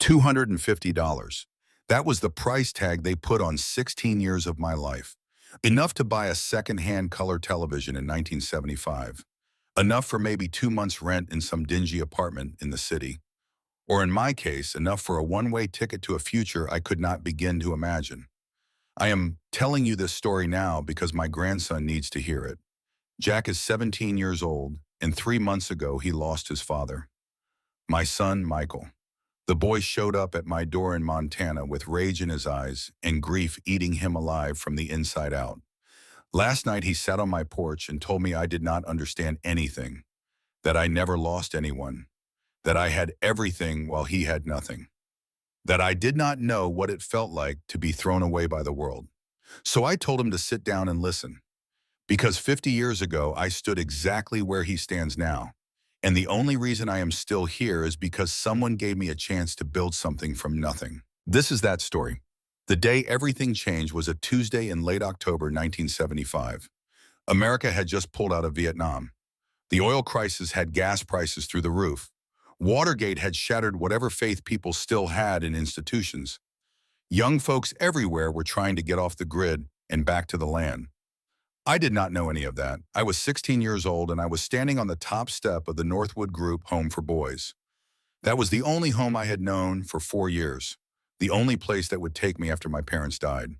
$250. That was the price tag they put on 16 years of my life. Enough to buy a second-hand color television in 1975. Enough for maybe 2 months' rent in some dingy apartment in the city. Or in my case, enough for a one-way ticket to a future I could not begin to imagine. I am telling you this story now because my grandson needs to hear it. Jack is 17 years old, and 3 months ago he lost his father. My son, Michael. The boy showed up at my door in Montana with rage in his eyes and grief eating him alive from the inside out. Last night he sat on my porch and told me I did not understand anything, that I never lost anyone, that I had everything while he had nothing, that I did not know what it felt like to be thrown away by the world. So I told him to sit down and listen, because 50 years ago I stood exactly where he stands now. And the only reason I am still here is because someone gave me a chance to build something from nothing. This is that story. The day everything changed was a Tuesday in late October 1975. America had just pulled out of Vietnam. The oil crisis had gas prices through the roof. Watergate had shattered whatever faith people still had in institutions. Young folks everywhere were trying to get off the grid and back to the land. I did not know any of that. I was 16 years old and I was standing on the top step of the Northwood Group Home for Boys. That was the only home I had known for 4 years, the only place that would take me after my parents died.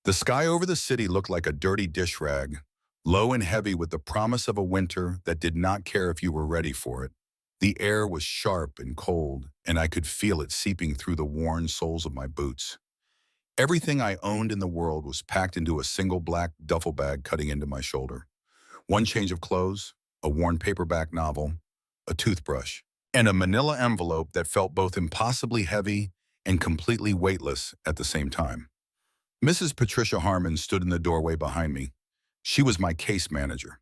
The sky over the city looked like a dirty dish rag, low and heavy with the promise of a winter that did not care if you were ready for it. The air was sharp and cold, and I could feel it seeping through the worn soles of my boots. Everything I owned in the world was packed into a single black duffel bag cutting into my shoulder. One change of clothes, a worn paperback novel, a toothbrush, and a manila envelope that felt both impossibly heavy and completely weightless at the same time. Mrs. Patricia Harmon stood in the doorway behind me. She was my case manager.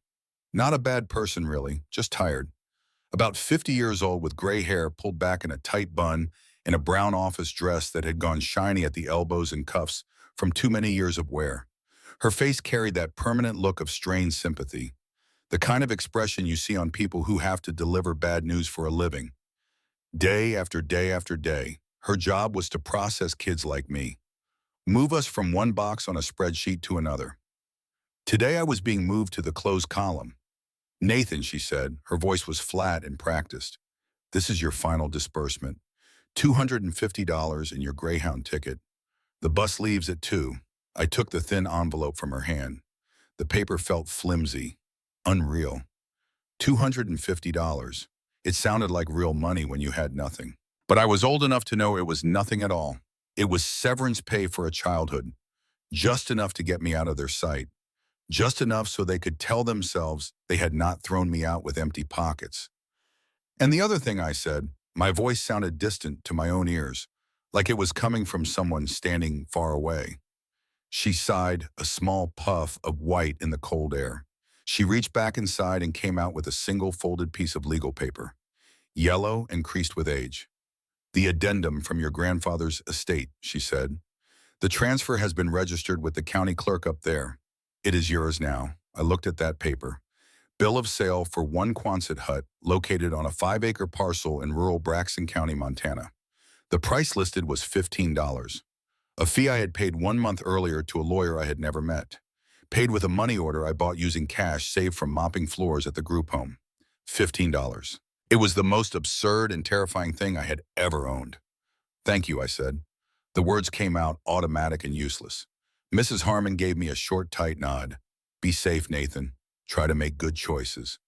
Not a bad person, really, just tired. About 50 years old with gray hair pulled back in a tight bun and a brown office dress that had gone shiny at the elbows and cuffs from too many years of wear. Her face carried that permanent look of strained sympathy, the kind of expression you see on people who have to deliver bad news for a living. Day after day after day, her job was to process kids like me, move us from one box on a spreadsheet to another. Today I was being moved to the closed column. "Nathan," she said, her voice was flat and practiced, "this is your final disbursement. $250 in your Greyhound ticket. The bus leaves at 2. I took the thin envelope from her hand. The paper felt flimsy, unreal. $250. It sounded like real money when you had nothing. But I was old enough to know it was nothing at all. It was severance pay for a childhood, just enough to get me out of their sight, just enough so they could tell themselves they had not thrown me out with empty pockets. And the other thing I said, my voice sounded distant to my own ears, like it was coming from someone standing far away. She sighed, a small puff of white in the cold air. She reached back inside and came out with a single folded piece of legal paper, yellow and creased with age. "The addendum from your grandfather's estate," she said. "The transfer has been registered with the county clerk up there. It is yours now." I looked at that paper. Bill of sale for one Quonset hut located on a 5-acre parcel in rural Braxton County, Montana. The price listed was $15, a fee I had paid 1 month earlier to a lawyer I had never met, paid with a money order I bought using cash saved from mopping floors at the group home. $15. It was the most absurd and terrifying thing I had ever owned. "Thank you," I said. The words came out automatic and useless. Mrs. Harmon gave me a short, tight nod. "Be safe, Nathan. Try to make good choices."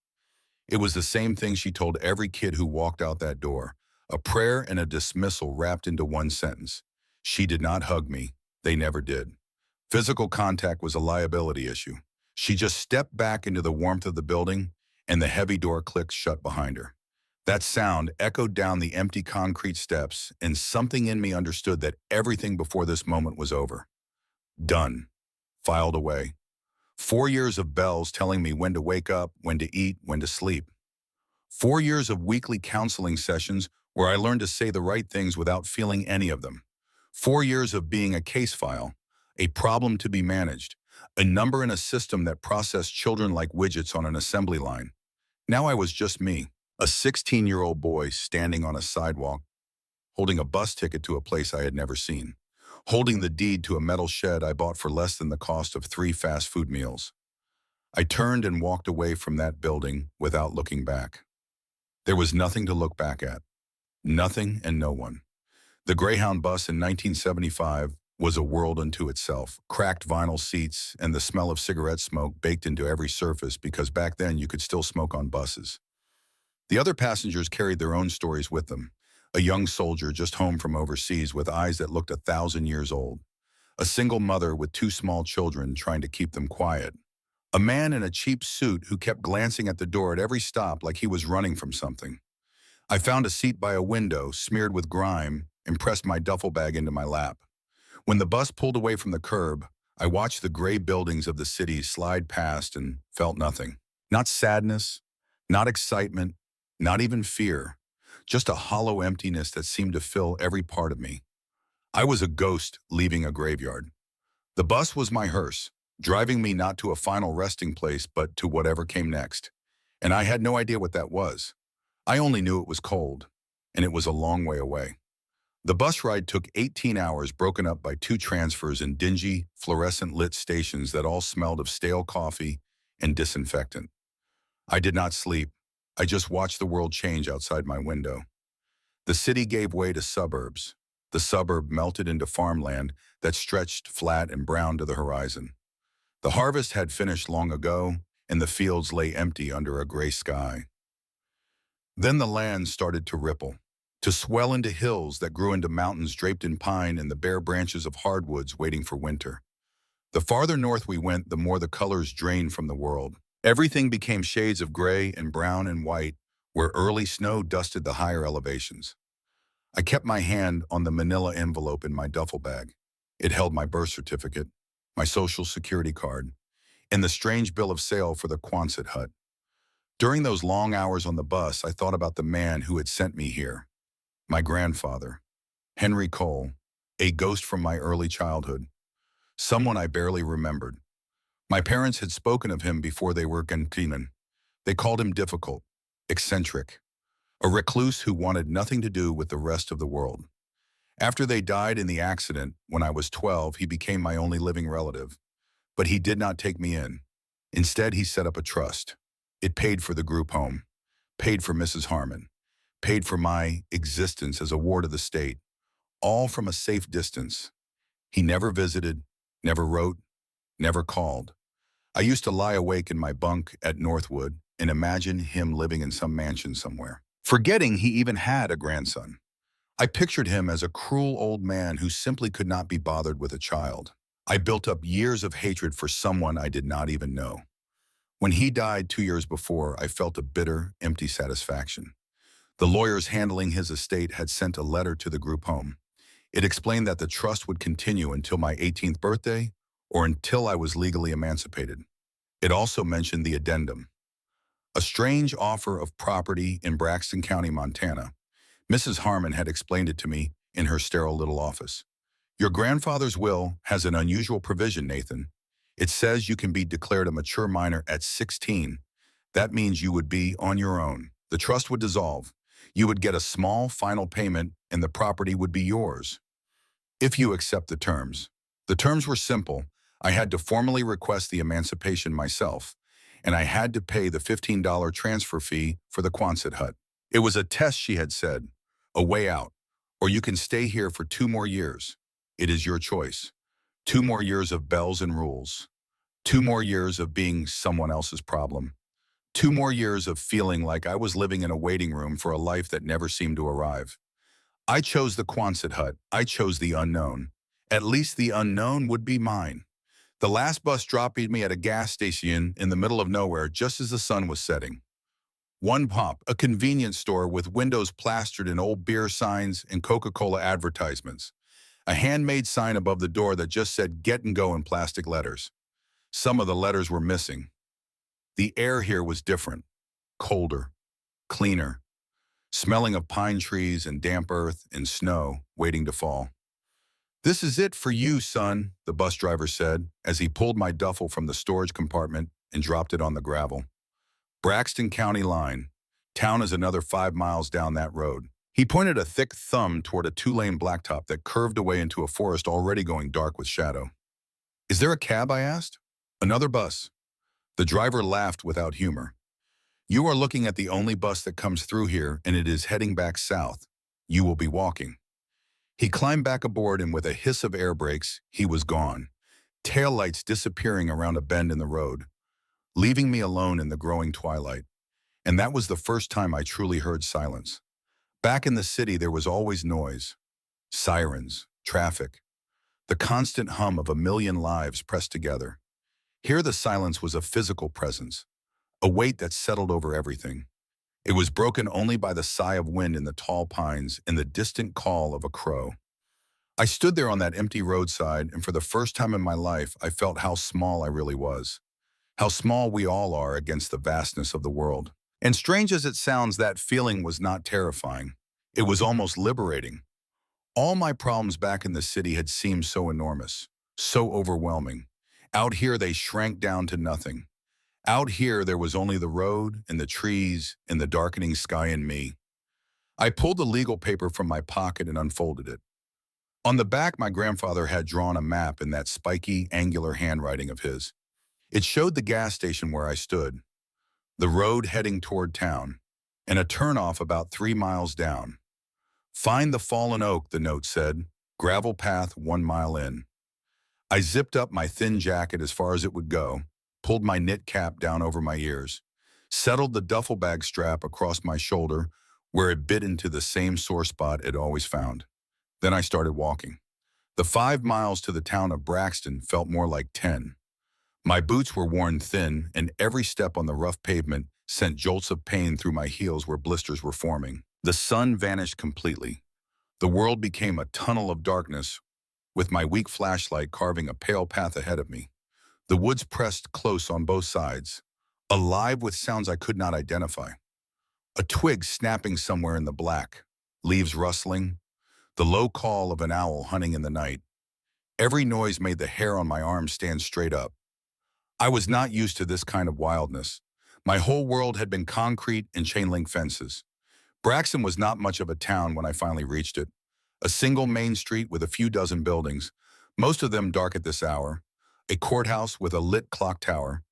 It was the same thing she told every kid who walked out that door, a prayer and a dismissal wrapped into one sentence. She did not hug me. They never did. Physical contact was a liability issue. She just stepped back into the warmth of the building, and the heavy door clicked shut behind her. That sound echoed down the empty concrete steps, and something in me understood that everything before this moment was over. Done. Filed away. 4 years of bells telling me when to wake up, when to eat, when to sleep. 4 years of weekly counseling sessions where I learned to say the right things without feeling any of them. 4 years of being a case file, a problem to be managed, a number in a system that processed children like widgets on an assembly line. Now I was just me, a 16-year-old boy standing on a sidewalk, holding a bus ticket to a place I had never seen, holding the deed to a metal shed I bought for less than the cost of 3 fast food meals. I turned and walked away from that building without looking back. There was nothing to look back at. Nothing and no one. The Greyhound bus in 1975 was a world unto itself. Cracked vinyl seats and the smell of cigarette smoke baked into every surface because back then you could still smoke on buses. The other passengers carried their own stories with them. A young soldier just home from overseas with eyes that looked 1,000 years old. A single mother with 2 small children trying to keep them quiet. A man in a cheap suit who kept glancing at the door at every stop like he was running from something. I found a seat by a window, smeared with grime, and pressed my duffel bag into my lap. When the bus pulled away from the curb, I watched the gray buildings of the city slide past and felt nothing. Not sadness, not excitement, not even fear. Just a hollow emptiness that seemed to fill every part of me. I was a ghost leaving a graveyard. The bus was my hearse, driving me not to a final resting place but to whatever came next. And I had no idea what that was. I only knew it was cold, and it was a long way away. The bus ride took 18 hours, broken up by 2 transfers in dingy, fluorescent-lit stations that all smelled of stale coffee and disinfectant. I did not sleep. I just watched the world change outside my window. The city gave way to suburbs. The suburb melted into farmland that stretched flat and brown to the horizon. The harvest had finished long ago, and the fields lay empty under a gray sky. Then the land started to ripple, to swell into hills that grew into mountains draped in pine and the bare branches of hardwoods waiting for winter. The farther north we went, the more the colors drained from the world. Everything became shades of gray and brown and white, where early snow dusted the higher elevations. I kept my hand on the manila envelope in my duffel bag. It held my birth certificate, my social security card, and the strange bill of sale for the Quonset hut. During those long hours on the bus, I thought about the man who had sent me here. My grandfather, Henry Cole, a ghost from my early childhood. Someone I barely remembered. My parents had spoken of him before they were gantinan. They called him difficult, eccentric, a recluse who wanted nothing to do with the rest of the world. After they died in the accident, when I was 12, he became my only living relative. But he did not take me in. Instead, he set up a trust. It paid for the group home, paid for Mrs. Harmon, paid for my existence as a ward of the state, all from a safe distance. He never visited, never wrote, never called. I used to lie awake in my bunk at Northwood and imagine him living in some mansion somewhere, forgetting he even had a grandson. I pictured him as a cruel old man who simply could not be bothered with a child. I built up years of hatred for someone I did not even know. When he died 2 years before, I felt a bitter, empty satisfaction. The lawyers handling his estate had sent a letter to the group home. It explained that the trust would continue until my 18th birthday or until I was legally emancipated. It also mentioned the addendum, a strange offer of property in Braxton County, Montana. Mrs. Harmon had explained it to me in her sterile little office. Your grandfather's will has an unusual provision, Nathan. It says you can be declared a mature minor at 16. That means you would be on your own. The trust would dissolve. You would get a small final payment and the property would be yours. If you accept the terms. The terms were simple. I had to formally request the emancipation myself, and I had to pay the $15 transfer fee for the Quonset hut. It was a test, she had said, a way out, or you can stay here for 2 more years. It is your choice. 2 more years of bells and rules. 2 more years of being someone else's problem. 2 more years of feeling like I was living in a waiting room for a life that never seemed to arrive. I chose the Quonset hut. I chose the unknown. At least the unknown would be mine. The last bus dropped me at a gas station in the middle of nowhere just as the sun was setting. One pop, a convenience store with windows plastered in old beer signs and Coca-Cola advertisements. A handmade sign above the door that just said "Get and Go" in plastic letters. Some of the letters were missing. The air here was different, colder, cleaner, smelling of pine trees and damp earth and snow waiting to fall. This is it for you, son, the bus driver said as he pulled my duffel from the storage compartment and dropped it on the gravel. Braxton County line. Town is another 5 miles down that road. He pointed a thick thumb toward a two-lane blacktop that curved away into a forest already going dark with shadow. Is there a cab? I asked. Another bus. The driver laughed without humor. You are looking at the only bus that comes through here, and it is heading back south. You will be walking. He climbed back aboard, and with a hiss of air brakes, he was gone, taillights disappearing around a bend in the road, leaving me alone in the growing twilight. And that was the first time I truly heard silence. Back in the city, there was always noise, sirens, traffic, the constant hum of a million lives pressed together. Here the silence was a physical presence, a weight that settled over everything. It was broken only by the sigh of wind in the tall pines and the distant call of a crow. I stood there on that empty roadside, and for the first time in my life, I felt how small I really was, how small we all are against the vastness of the world. And strange as it sounds, that feeling was not terrifying. It was almost liberating. All my problems back in the city had seemed so enormous, so overwhelming. Out here, they shrank down to nothing. Out here, there was only the road and the trees and the darkening sky and me. I pulled the legal paper from my pocket and unfolded it. On the back, my grandfather had drawn a map in that spiky, angular handwriting of his. It showed the gas station where I stood, the road heading toward town, and a turnoff about 3 miles down. Find the fallen oak, the note said. Gravel path 1 mile in. I zipped up my thin jacket as far as it would go, pulled my knit cap down over my ears, settled the duffel bag strap across my shoulder where it bit into the same sore spot it always found. Then I started walking. The 5 miles to the town of Braxton felt more like 10. My boots were worn thin, and every step on the rough pavement sent jolts of pain through my heels where blisters were forming. The sun vanished completely. The world became a tunnel of darkness, with my weak flashlight carving a pale path ahead of me. The woods pressed close on both sides, alive with sounds I could not identify. A twig snapping somewhere in the black, leaves rustling, the low call of an owl hunting in the night. Every noise made the hair on my arms stand straight up. I was not used to this kind of wildness. My whole world had been concrete and chain-link fences. Braxton was not much of a town when I finally reached it. A single main street with a few dozen buildings, most of them dark at this hour, a courthouse with a lit clock tower,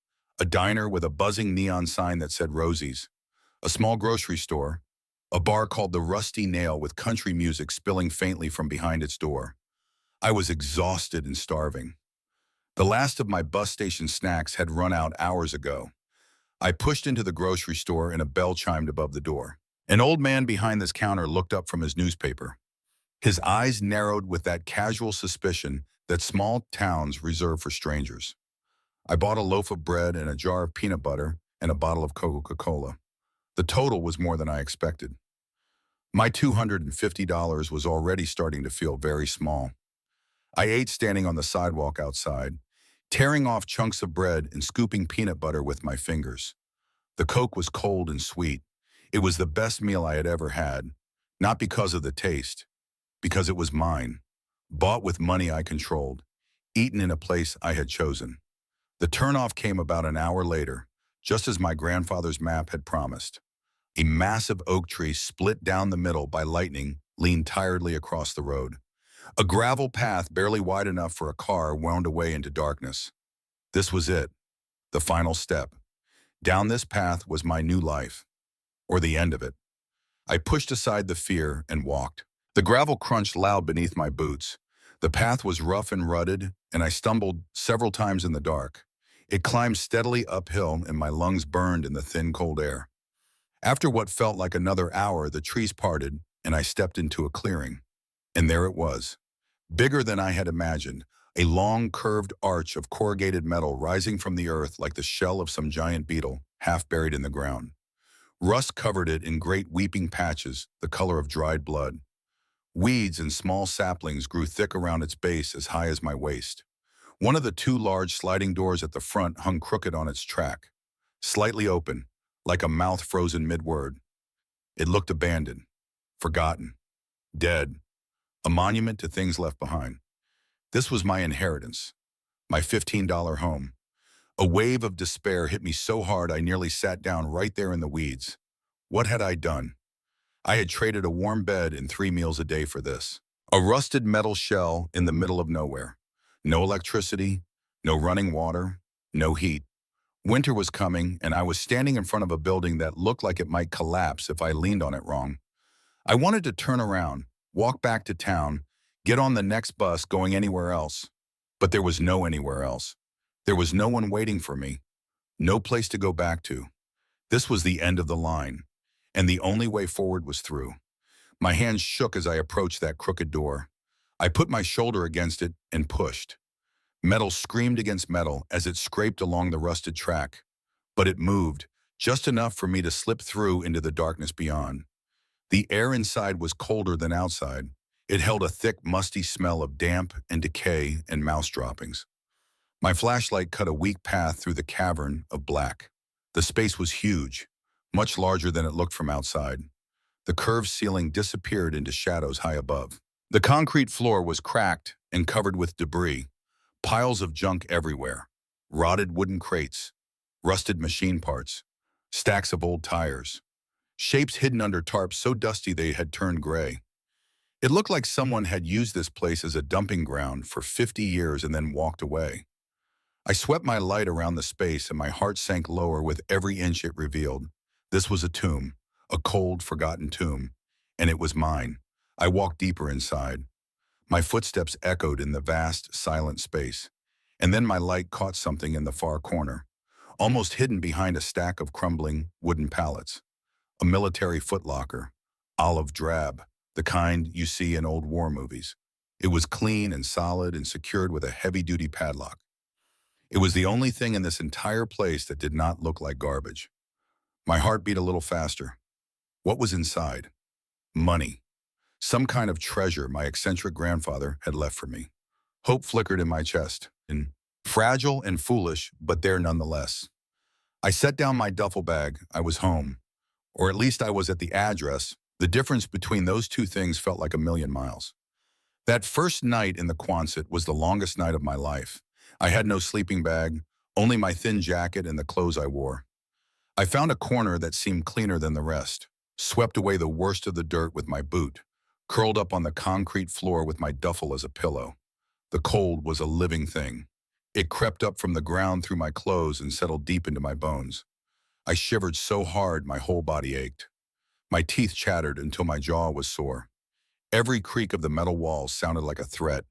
a diner with a buzzing neon sign that said Rosie's, a small grocery store, a bar called the Rusty Nail with country music spilling faintly from behind its door. I was exhausted and starving. The last of my bus station snacks had run out hours ago. I pushed into the grocery store and a bell chimed above the door. An old man behind this counter looked up from his newspaper. His eyes narrowed with that casual suspicion that small towns reserve for strangers. I bought a loaf of bread and a jar of peanut butter and a bottle of Coca-Cola. The total was more than I expected. My $250 was already starting to feel very small. I ate standing on the sidewalk outside, tearing off chunks of bread and scooping peanut butter with my fingers. The Coke was cold and sweet. It was the best meal I had ever had, not because of the taste, because it was mine, bought with money I controlled, eaten in a place I had chosen. The turnoff came about an hour later, just as my grandfather's map had promised. A massive oak tree split down the middle by lightning leaned tiredly across the road. A gravel path barely wide enough for a car wound away into darkness. This was it, the final step. Down this path was my new life, or the end of it. I pushed aside the fear and walked. The gravel crunched loud beneath my boots. The path was rough and rutted, and I stumbled several times in the dark. It climbed steadily uphill, and my lungs burned in the thin, cold air. After what felt like another hour, the trees parted, and I stepped into a clearing. And there it was, bigger than I had imagined, a long, curved arch of corrugated metal rising from the earth like the shell of some giant beetle, half buried in the ground. Rust covered it in great weeping patches, the color of dried blood. Weeds and small saplings grew thick around its base as high as my waist. One of the two large sliding doors at the front hung crooked on its track, slightly open, like a mouth frozen mid-word. It looked abandoned, forgotten, dead, a monument to things left behind. This was my inheritance, my $15 home. A wave of despair hit me so hard I nearly sat down right there in the weeds. What had I done? I had traded a warm bed and 3 meals a day for this. A rusted metal shell in the middle of nowhere. No electricity, no running water, no heat. Winter was coming, and I was standing in front of a building that looked like it might collapse if I leaned on it wrong. I wanted to turn around, walk back to town, get on the next bus going anywhere else. But there was no anywhere else. There was no one waiting for me, no place to go back to. This was the end of the line, and the only way forward was through. My hands shook as I approached that crooked door. I put my shoulder against it and pushed. Metal screamed against metal as it scraped along the rusted track, but it moved, just enough for me to slip through into the darkness beyond. The air inside was colder than outside. It held a thick, musty smell of damp and decay and mouse droppings. My flashlight cut a weak path through the cavern of black. The space was huge, much larger than it looked from outside. The curved ceiling disappeared into shadows high above. The concrete floor was cracked and covered with debris, piles of junk everywhere, rotted wooden crates, rusted machine parts, stacks of old tires, shapes hidden under tarps so dusty they had turned gray. It looked like someone had used this place as a dumping ground for 50 years and then walked away. I swept my light around the space and my heart sank lower with every inch it revealed. This was a tomb, a cold, forgotten tomb, and it was mine. I walked deeper inside. My footsteps echoed in the vast, silent space, and then my light caught something in the far corner, almost hidden behind a stack of crumbling wooden pallets. A military footlocker, olive drab, the kind you see in old war movies. It was clean and solid and secured with a heavy-duty padlock. It was the only thing in this entire place that did not look like garbage. My heart beat a little faster. What was inside? Money. Some kind of treasure my eccentric grandfather had left for me. Hope flickered in my chest, and fragile and foolish, but there nonetheless. I set down my duffel bag. I was home. Or at least I was at the address. The difference between those two things felt like a million miles. That first night in the Quonset was the longest night of my life. I had no sleeping bag, only my thin jacket and the clothes I wore. I found a corner that seemed cleaner than the rest, swept away the worst of the dirt with my boot, curled up on the concrete floor with my duffel as a pillow. The cold was a living thing. It crept up from the ground through my clothes and settled deep into my bones. I shivered so hard my whole body ached. My teeth chattered until my jaw was sore. Every creak of the metal walls sounded like a threat.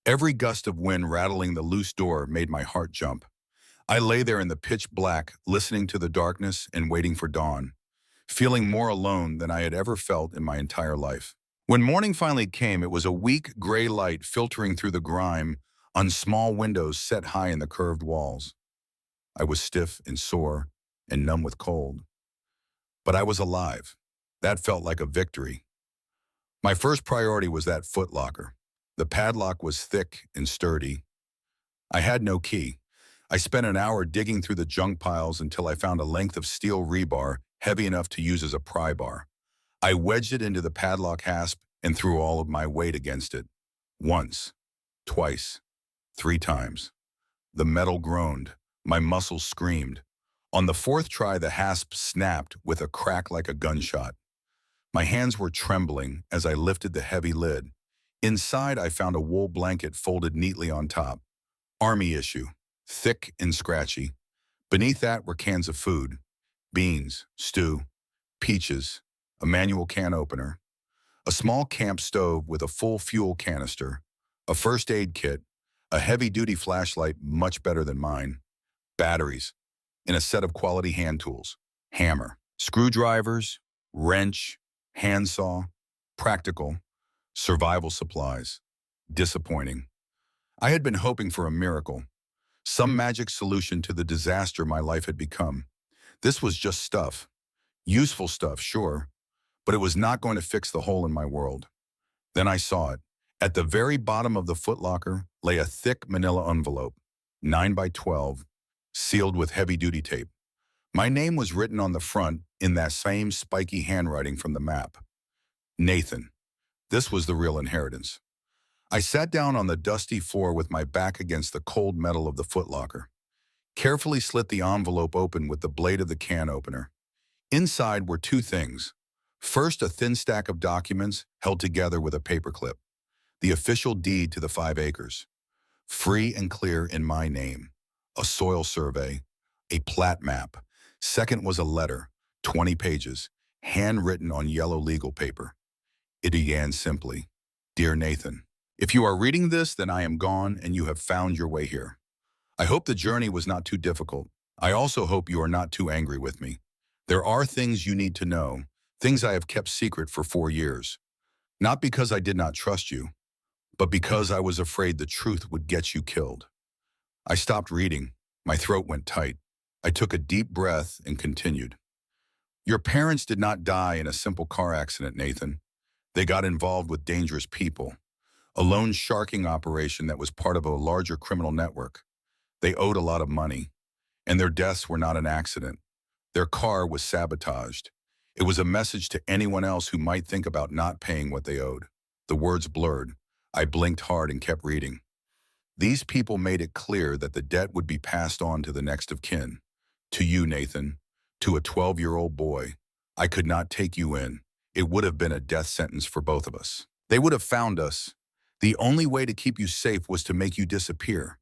Every gust of wind rattling the loose door made my heart jump. I lay there in the pitch black, listening to the darkness and waiting for dawn, feeling more alone than I had ever felt in my entire life. When morning finally came, it was a weak gray light filtering through the grime on small windows set high in the curved walls. I was stiff and sore and numb with cold. But I was alive. That felt like a victory. My first priority was that footlocker. The padlock was thick and sturdy. I had no key. I spent an hour digging through the junk piles until I found a length of steel rebar heavy enough to use as a pry bar. I wedged it into the padlock hasp and threw all of my weight against it. Once, twice, 3 times. The metal groaned. My muscles screamed. On the 4th try, the hasp snapped with a crack like a gunshot. My hands were trembling as I lifted the heavy lid. Inside, I found a wool blanket folded neatly on top. Army issue, thick and scratchy. Beneath that were cans of food, beans, stew, peaches, a manual can opener, a small camp stove with a full fuel canister, a first aid kit, a heavy-duty flashlight much better than mine, batteries, and a set of quality hand tools, hammer, screwdrivers, wrench, handsaw, practical, survival supplies. Disappointing. I had been hoping for a miracle, some magic solution to the disaster my life had become. This was just stuff. Useful stuff, sure, but it was not going to fix the hole in my world. Then I saw it. At the very bottom of the footlocker lay a thick manila envelope, 9 by 12, sealed with heavy-duty tape. My name was written on the front in that same spiky handwriting from the map. Nathan. This was the real inheritance. I sat down on the dusty floor with my back against the cold metal of the footlocker, carefully slit the envelope open with the blade of the can opener. Inside were 2 things, First, a thin stack of documents held together with a paperclip, the official deed to the 5 acres, free and clear in my name, a soil survey, a plat map. Second was a letter, 20 pages, handwritten on yellow legal paper. It began simply, Dear Nathan, if you are reading this, then I am gone and you have found your way here. I hope the journey was not too difficult. I also hope you are not too angry with me. There are things you need to know, things I have kept secret for 4 years. Not because I did not trust you, but because I was afraid the truth would get you killed. I stopped reading. My throat went tight. I took a deep breath and continued. Your parents did not die in a simple car accident, Nathan. They got involved with dangerous people, a loan sharking operation that was part of a larger criminal network. They owed a lot of money, and their deaths were not an accident. Their car was sabotaged. It was a message to anyone else who might think about not paying what they owed. The words blurred. I blinked hard and kept reading. These people made it clear that the debt would be passed on to the next of kin. To you, Nathan, to a 12-year-old boy. I could not take you in. It would have been a death sentence for both of us. They would have found us. The only way to keep you safe was to make you disappear,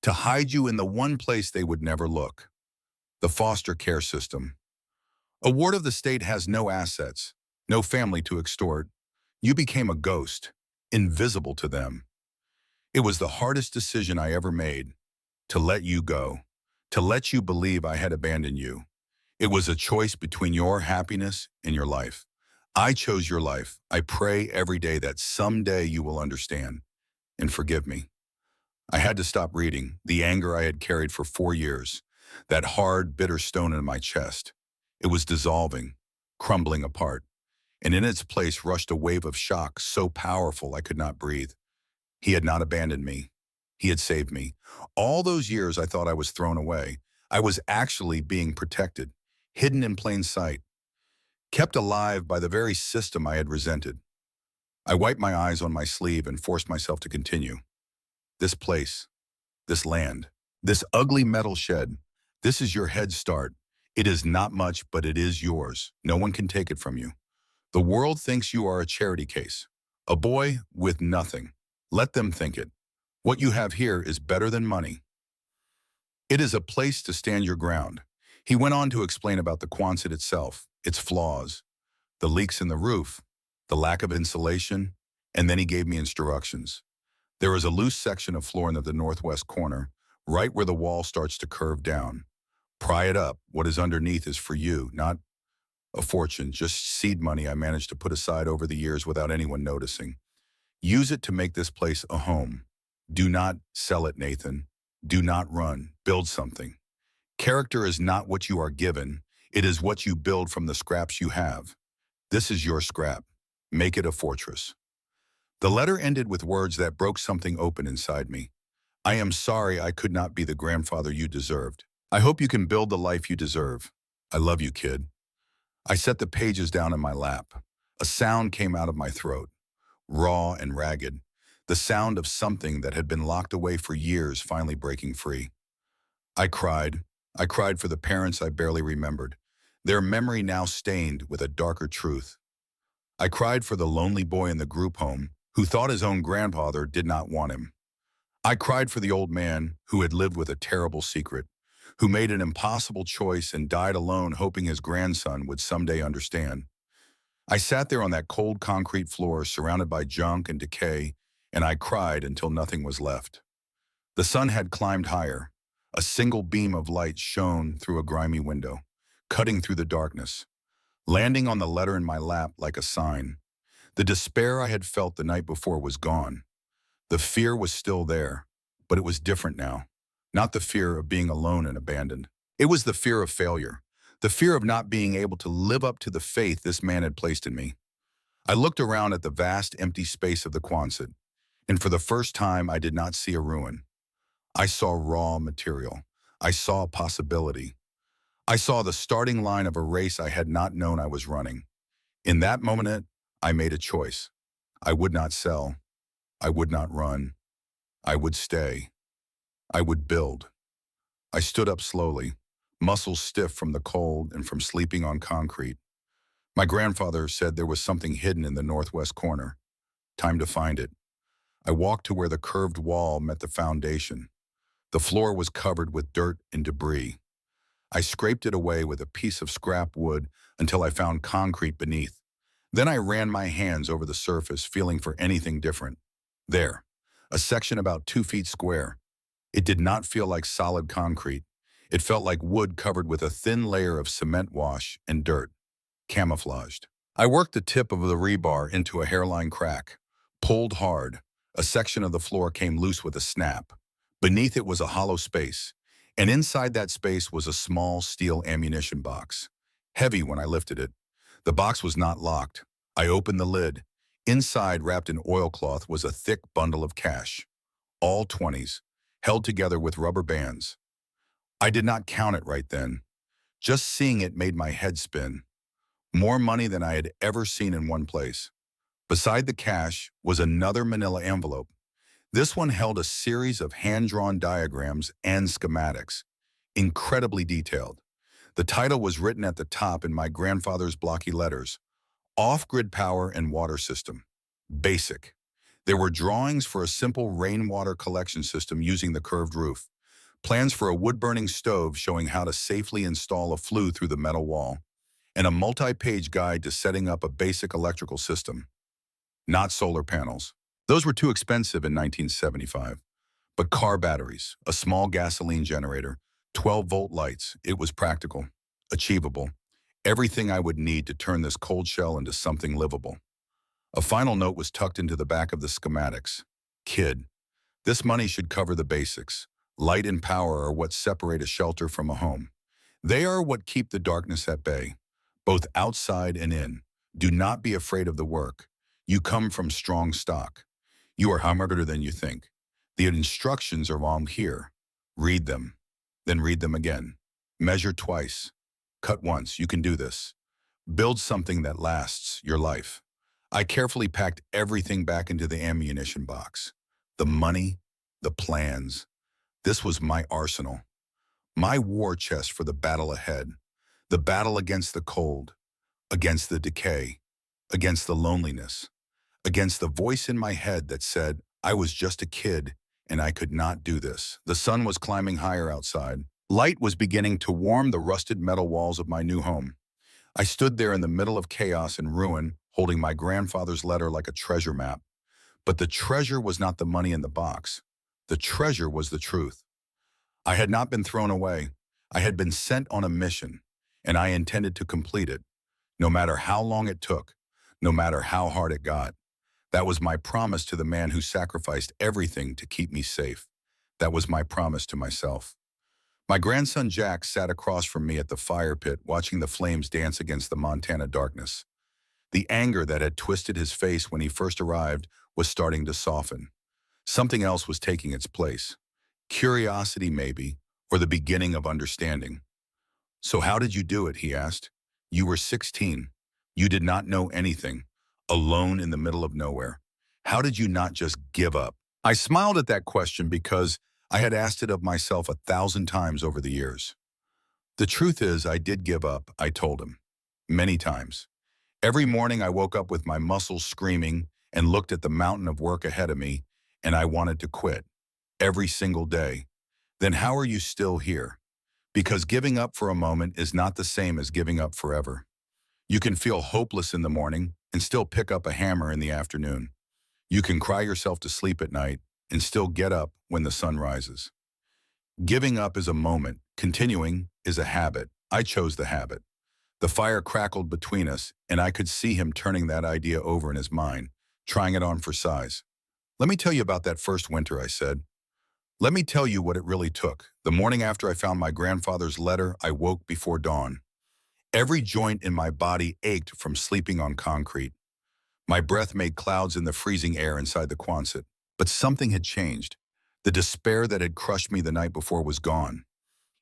to hide you in the one place they would never look, the foster care system. A ward of the state has no assets, no family to extort. You became a ghost, invisible to them. It was the hardest decision I ever made, to let you go, to let you believe I had abandoned you. It was a choice between your happiness and your life. I chose your life. I pray every day that someday you will understand and forgive me. I had to stop reading, the anger I had carried for 4 years, that hard, bitter stone in my chest. It was dissolving, crumbling apart, and in its place rushed a wave of shock so powerful I could not breathe. He had not abandoned me. He had saved me. All those years I thought I was thrown away. I was actually being protected, hidden in plain sight, kept alive by the very system I had resented. I wiped my eyes on my sleeve and forced myself to continue. This place, this land, this ugly metal shed, this is your head start. It is not much, but it is yours. No one can take it from you. The world thinks you are a charity case, a boy with nothing. Let them think it. What you have here is better than money. It is a place to stand your ground. He went on to explain about the Quonset itself, its flaws, the leaks in the roof, the lack of insulation, and then he gave me instructions. There is a loose section of flooring at the northwest corner, right where the wall starts to curve down. Pry it up. What is underneath is for you, not a fortune, just seed money I managed to put aside over the years without anyone noticing. Use it to make this place a home. Do not sell it, Nathan. Do not run. Build something. Character is not what you are given. It is what you build from the scraps you have. This is your scrap. Make it a fortress. The letter ended with words that broke something open inside me. I am sorry I could not be the grandfather you deserved. I hope you can build the life you deserve. I love you, kid. I set the pages down in my lap. A sound came out of my throat, raw and ragged, the sound of something that had been locked away for years finally breaking free. I cried. I cried for the parents I barely remembered, their memory now stained with a darker truth. I cried for the lonely boy in the group home who thought his own grandfather did not want him. I cried for the old man who had lived with a terrible secret, who made an impossible choice and died alone hoping his grandson would someday understand. I sat there on that cold concrete floor surrounded by junk and decay, and I cried until nothing was left. The sun had climbed higher. A single beam of light shone through a grimy window, cutting through the darkness, landing on the letter in my lap like a sign. The despair I had felt the night before was gone. The fear was still there, but it was different now. Not the fear of being alone and abandoned. It was the fear of failure, the fear of not being able to live up to the faith this man had placed in me. I looked around at the vast empty space of the Quonset, and for the first time I did not see a ruin. I saw raw material. I saw possibility. I saw the starting line of a race I had not known I was running. In that moment, I made a choice. I would not sell. I would not run. I would stay. I would build. I stood up slowly, muscles stiff from the cold and from sleeping on concrete. My grandfather said there was something hidden in the northwest corner. Time to find it. I walked to where the curved wall met the foundation. The floor was covered with dirt and debris. I scraped it away with a piece of scrap wood until I found concrete beneath. Then I ran my hands over the surface, feeling for anything different. There, a section about 2 feet square. It did not feel like solid concrete. It felt like wood covered with a thin layer of cement wash and dirt, camouflaged. I worked the tip of the rebar into a hairline crack, pulled hard. A section of the floor came loose with a snap. Beneath it was a hollow space, and inside that space was a small steel ammunition box. Heavy when I lifted it. The box was not locked. I opened the lid. Inside, wrapped in oilcloth, was a thick bundle of cash. All 20s, held together with rubber bands. I did not count it right then. Just seeing it made my head spin. More money than I had ever seen in one place. Beside the cash was another manila envelope. This one held a series of hand-drawn diagrams and schematics, incredibly detailed. The title was written at the top in my grandfather's blocky letters: Off-Grid Power and Water System. Basic. There were drawings for a simple rainwater collection system using the curved roof, plans for a wood-burning stove showing how to safely install a flue through the metal wall, and a multi-page guide to setting up a basic electrical system. Not solar panels. Those were too expensive in 1975. But car batteries, a small gasoline generator, 12-volt lights. It was practical, achievable. Everything I would need to turn this cold shell into something livable. A final note was tucked into the back of the schematics. Kid, this money should cover the basics. Light and power are what separate a shelter from a home. They are what keep the darkness at bay, both outside and in. Do not be afraid of the work. You come from strong stock. You are harder than you think. The instructions are all here. Read them, then read them again. Measure twice. Cut once. You can do this. Build something that lasts your life. I carefully packed everything back into the ammunition box. The money, the plans. This was my arsenal. My war chest for the battle ahead. The battle against the cold, against the decay, against the loneliness, against the voice in my head that said I was just a kid and I could not do this. The sun was climbing higher outside. Light was beginning to warm the rusted metal walls of my new home. I stood there in the middle of chaos and ruin, holding my grandfather's letter like a treasure map. But the treasure was not the money in the box. The treasure was the truth. I had not been thrown away. I had been sent on a mission, and I intended to complete it, no matter how long it took, no matter how hard it got. That was my promise to the man who sacrificed everything to keep me safe. That was my promise to myself. My grandson Jack sat across from me at the fire pit, watching the flames dance against the Montana darkness. The anger that had twisted his face when he first arrived was starting to soften. Something else was taking its place. Curiosity, maybe, or the beginning of understanding. "So how did you do it?" he asked. "You were 16. You did not know anything, alone in the middle of nowhere. How did you not just give up?" I smiled at that question because I had asked it of myself 1,000 times over the years. "The truth is, I did give up," I told him. Many times. Every morning I woke up with my muscles screaming and looked at the mountain of work ahead of me, and I wanted to quit. Every single day. "Then how are you still here?" Because giving up for a moment is not the same as giving up forever. You can feel hopeless in the morning and still pick up a hammer in the afternoon. You can cry yourself to sleep at night and still get up when the sun rises. Giving up is a moment. Continuing is a habit. I chose the habit. The fire crackled between us, and I could see him turning that idea over in his mind, trying it on for size. "Let me tell you about that first winter," I said. "Let me tell you what it really took. The morning after I found my grandfather's letter, I woke before dawn. Every joint in my body ached from sleeping on concrete. My breath made clouds in the freezing air inside the Quonset. But something had changed. The despair that had crushed me the night before was gone.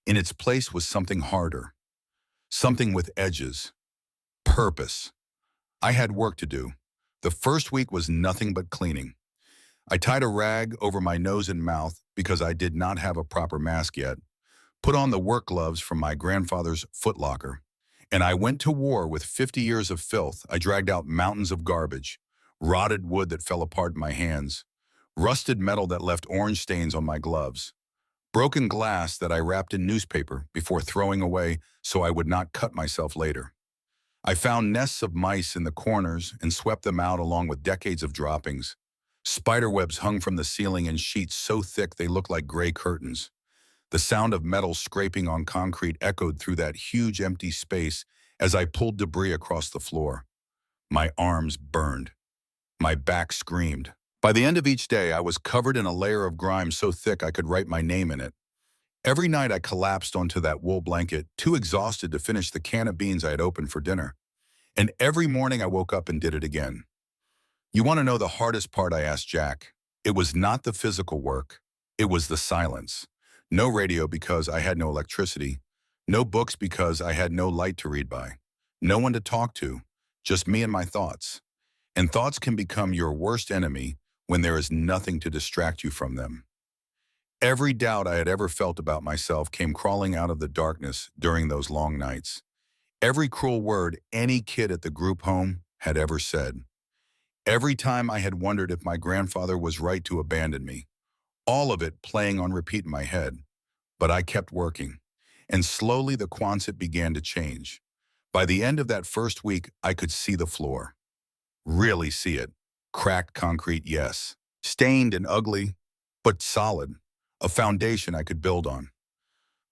In its place was something harder. Something with edges. Purpose. I had work to do. The first week was nothing but cleaning. I tied a rag over my nose and mouth because I did not have a proper mask yet, put on the work gloves from my grandfather's footlocker, And I went to war with 50 years of filth. I dragged out mountains of garbage, rotted wood that fell apart in my hands, rusted metal that left orange stains on my gloves, broken glass that I wrapped in newspaper before throwing away so I would not cut myself later. I found nests of mice in the corners and swept them out along with decades of droppings. Spiderwebs hung from the ceiling in sheets so thick they looked like gray curtains. The sound of metal scraping on concrete echoed through that huge empty space as I pulled debris across the floor. My arms burned. My back screamed. By the end of each day, I was covered in a layer of grime so thick I could write my name in it. Every night I collapsed onto that wool blanket, too exhausted to finish the can of beans I had opened for dinner. And every morning I woke up and did it again. You want to know the hardest part? I asked Jack. It was not the physical work. It was the silence. No radio because I had no electricity. No books because I had no light to read by. No one to talk to. Just me and my thoughts. And thoughts can become your worst enemy when there is nothing to distract you from them. Every doubt I had ever felt about myself came crawling out of the darkness during those long nights. Every cruel word any kid at the group home had ever said. Every time I had wondered if my grandfather was right to abandon me. All of it playing on repeat in my head. But I kept working. And slowly the Quonset began to change. By the end of that first week, I could see the floor. Really see it. Cracked concrete, yes. Stained and ugly, but solid. A foundation I could build on.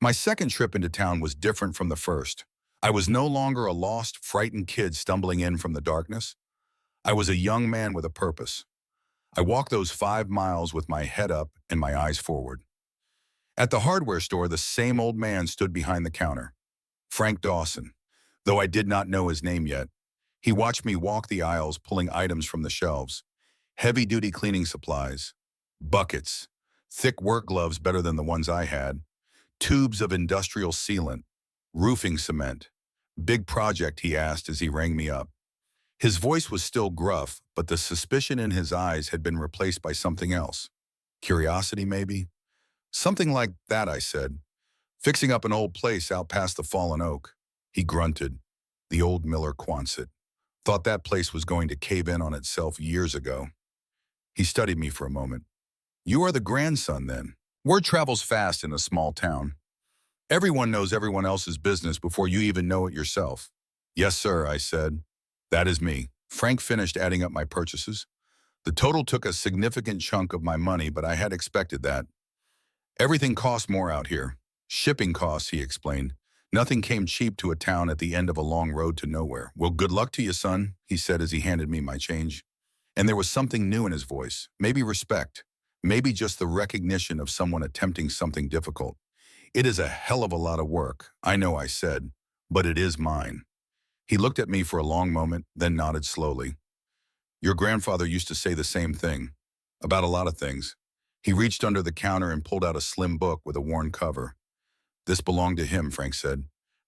My second trip into town was different from the first. I was no longer a lost, frightened kid stumbling in from the darkness. I was a young man with a purpose. I walked those 5 miles with my head up and my eyes forward. At the hardware store, the same old man stood behind the counter. Frank Dawson. Though I did not know his name yet, he watched me walk the aisles pulling items from the shelves. Heavy-duty cleaning supplies, buckets, thick work gloves better than the ones I had, tubes of industrial sealant, roofing cement. Big project, he asked as he rang me up. His voice was still gruff, but the suspicion in his eyes had been replaced by something else. Curiosity, maybe? Something like that, I said. Fixing up an old place out past the fallen oak. He grunted. The old Miller Quonset. Thought that place was going to cave in on itself years ago. He studied me for a moment. You are the grandson, then. Word travels fast in a small town. Everyone knows everyone else's business before you even know it yourself. Yes, sir, I said. That is me. Frank finished adding up my purchases. The total took a significant chunk of my money, but I had expected that. Everything costs more out here. Shipping costs, he explained. Nothing came cheap to a town at the end of a long road to nowhere. Well, good luck to you, son, he said as he handed me my change. And there was something new in his voice, maybe respect, maybe just the recognition of someone attempting something difficult. It is a hell of a lot of work, I know, I said, but it is mine. He looked at me for a long moment, then nodded slowly. Your grandfather used to say the same thing, about a lot of things. He reached under the counter and pulled out a slim book with a worn cover. This belonged to him, Frank said.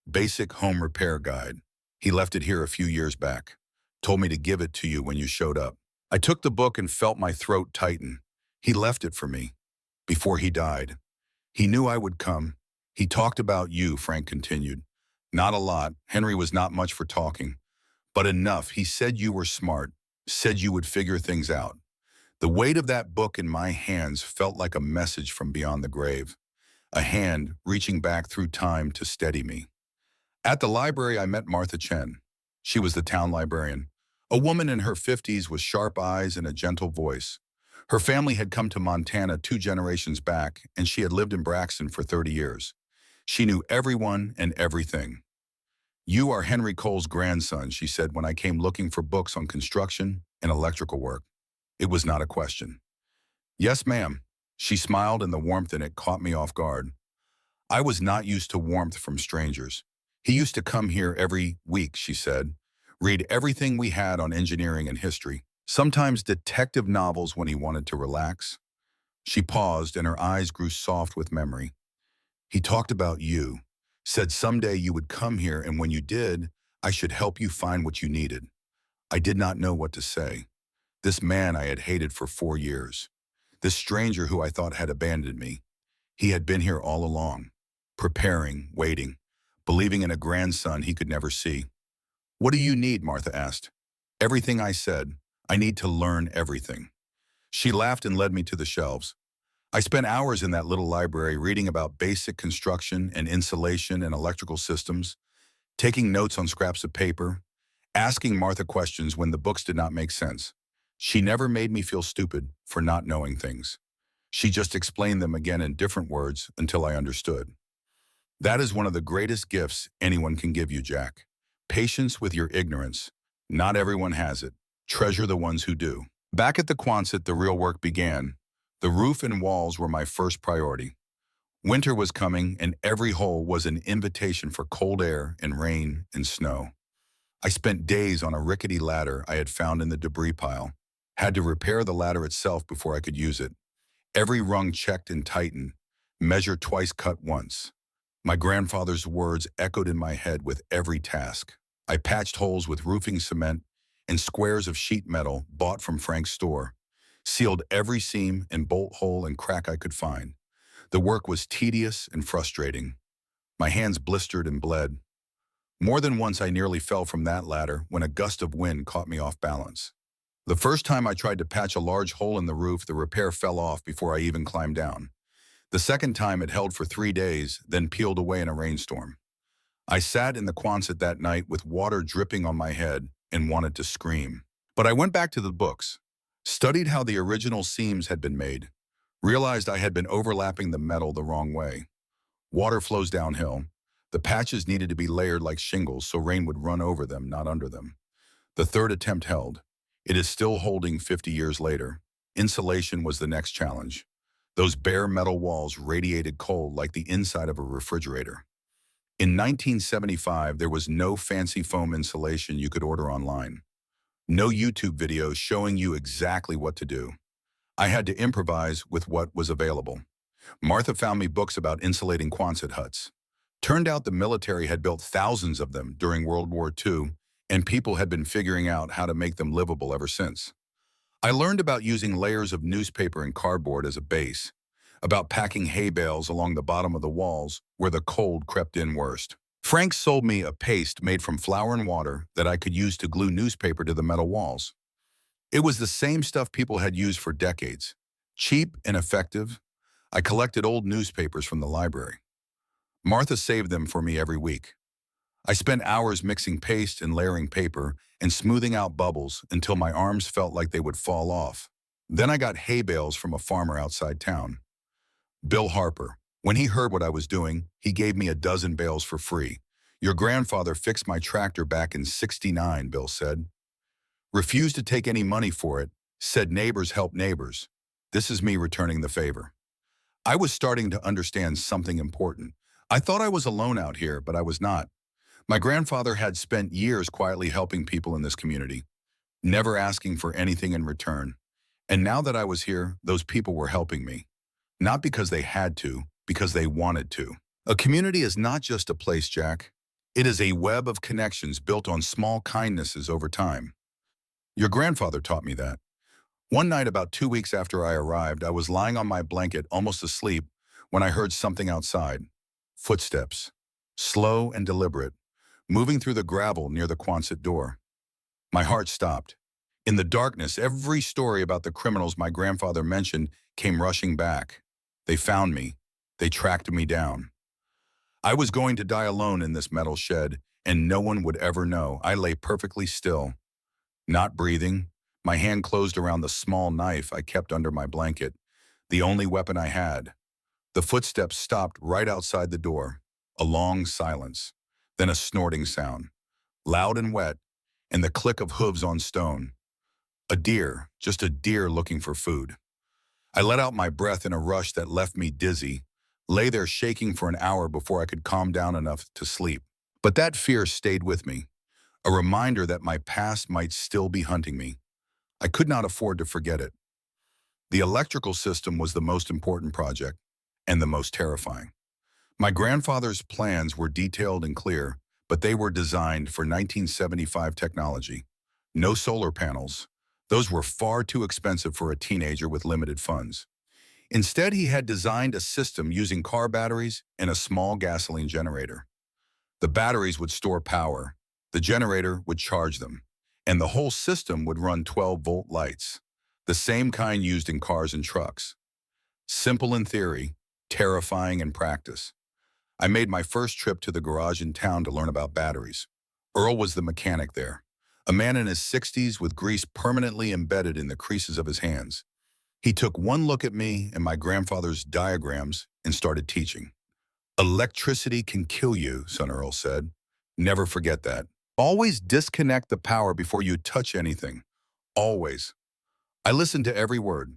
Basic Home Repair Guide. He left it here a few years back. Told me to give it to you when you showed up. I took the book and felt my throat tighten. He left it for me. Before he died. He knew I would come. He talked about you, Frank continued. Not a lot. Henry was not much for talking. But enough. He said you were smart. Said you would figure things out. The weight of that book in my hands felt like a message from beyond the grave. A hand reaching back through time to steady me. At the library, I met Martha Chen. She was the town librarian. A woman in her 50s with sharp eyes and a gentle voice. Her family had come to Montana 2 generations back, and she had lived in Braxton for 30 years. She knew everyone and everything. You are Henry Cole's grandson, she said when I came looking for books on construction and electrical work. It was not a question. Yes, ma'am. She smiled, and the warmth in it caught me off guard. I was not used to warmth from strangers. He used to come here every week, she said. Read everything we had on engineering and history. Sometimes detective novels when he wanted to relax. She paused, and her eyes grew soft with memory. He talked about you. Said someday you would come here, and when you did, I should help you find what you needed. I did not know what to say. This man I had hated for 4 years. This stranger who I thought had abandoned me. He had been here all along, preparing, waiting. believing in a grandson he could never see. "What do you need?" Martha asked. "Everything," I said. "I need to learn everything." She laughed and led me to the shelves. I spent hours in that little library reading about basic construction and insulation and electrical systems, taking notes on scraps of paper, asking Martha questions when the books did not make sense. She never made me feel stupid for not knowing things. She just explained them again in different words until I understood. That is one of the greatest gifts anyone can give you, Jack. Patience with your ignorance. Not everyone has it. Treasure the ones who do. Back at the Quonset, the real work began. The roof and walls were my first priority. Winter was coming, and every hole was an invitation for cold air and rain and snow. I spent days on a rickety ladder I had found in the debris pile. Had to repair the ladder itself before I could use it. Every rung checked and tightened. Measure twice, cut once. My grandfather's words echoed in my head with every task. I patched holes with roofing cement and squares of sheet metal bought from Frank's store. Sealed every seam and bolt hole and crack I could find. The work was tedious and frustrating. My hands blistered and bled. More than once I nearly fell from that ladder when a gust of wind caught me off balance. The first time I tried to patch a large hole in the roof, the repair fell off before I even climbed down. The second time it held for 3 days, then peeled away in a rainstorm. I sat in the Quonset that night with water dripping on my head and wanted to scream. But I went back to the books, studied how the original seams had been made, realized I had been overlapping the metal the wrong way. Water flows downhill. The patches needed to be layered like shingles so rain would run over them, not under them. The third attempt held. It is still holding 50 years later. Insulation was the next challenge. Those bare metal walls radiated cold like the inside of a refrigerator. In 1975, there was no fancy foam insulation you could order online. No YouTube videos showing you exactly what to do. I had to improvise with what was available. Martha found me books about insulating Quonset huts. Turned out the military had built thousands of them during World War II, and people had been figuring out how to make them livable ever since. I learned about using layers of newspaper and cardboard as a base, about packing hay bales along the bottom of the walls where the cold crept in worst. Frank sold me a paste made from flour and water that I could use to glue newspaper to the metal walls. It was the same stuff people had used for decades. Cheap and effective. I collected old newspapers from the library. Martha saved them for me every week. I spent hours mixing paste and layering paper and smoothing out bubbles until my arms felt like they would fall off. Then I got hay bales from a farmer outside town. Bill Harper. When he heard what I was doing, he gave me a dozen bales for free. "Your grandfather fixed my tractor back in '69, Bill said. Refused to take any money for it, said neighbors help neighbors. This is me returning the favor. I was starting to understand something important. I thought I was alone out here, but I was not. My grandfather had spent years quietly helping people in this community, never asking for anything in return. And now that I was here, those people were helping me. Not because they had to, because they wanted to. A community is not just a place, Jack. It is a web of connections built on small kindnesses over time. Your grandfather taught me that. One night about 2 weeks after I arrived, I was lying on my blanket, almost asleep, when I heard something outside. Footsteps. Slow and deliberate, moving through the gravel near the Quonset door. My heart stopped. In the darkness, every story about the criminals my grandfather mentioned came rushing back. They found me. They tracked me down. I was going to die alone in this metal shed, and no one would ever know. I lay perfectly still, not breathing, my hand closed around the small knife I kept under my blanket, the only weapon I had. The footsteps stopped right outside the door. A long silence, then a snorting sound, loud and wet, and the click of hooves on stone. A deer, just a deer looking for food. I let out my breath in a rush that left me dizzy, lay there shaking for an hour before I could calm down enough to sleep. But that fear stayed with me, a reminder that my past might still be hunting me. I could not afford to forget it. The electrical system was the most important project, and the most terrifying. My grandfather's plans were detailed and clear, but they were designed for 1975 technology. No solar panels. Those were far too expensive for a teenager with limited funds. Instead, he had designed a system using car batteries and a small gasoline generator. The batteries would store power, the generator would charge them, and the whole system would run 12-volt lights, the same kind used in cars and trucks. Simple in theory, terrifying in practice. I made my first trip to the garage in town to learn about batteries. Earl was the mechanic there, a man in his 60s with grease permanently embedded in the creases of his hands. He took one look at me and my grandfather's diagrams and started teaching. Electricity can kill you, son, Earl said. Never forget that. Always disconnect the power before you touch anything. Always. I listened to every word,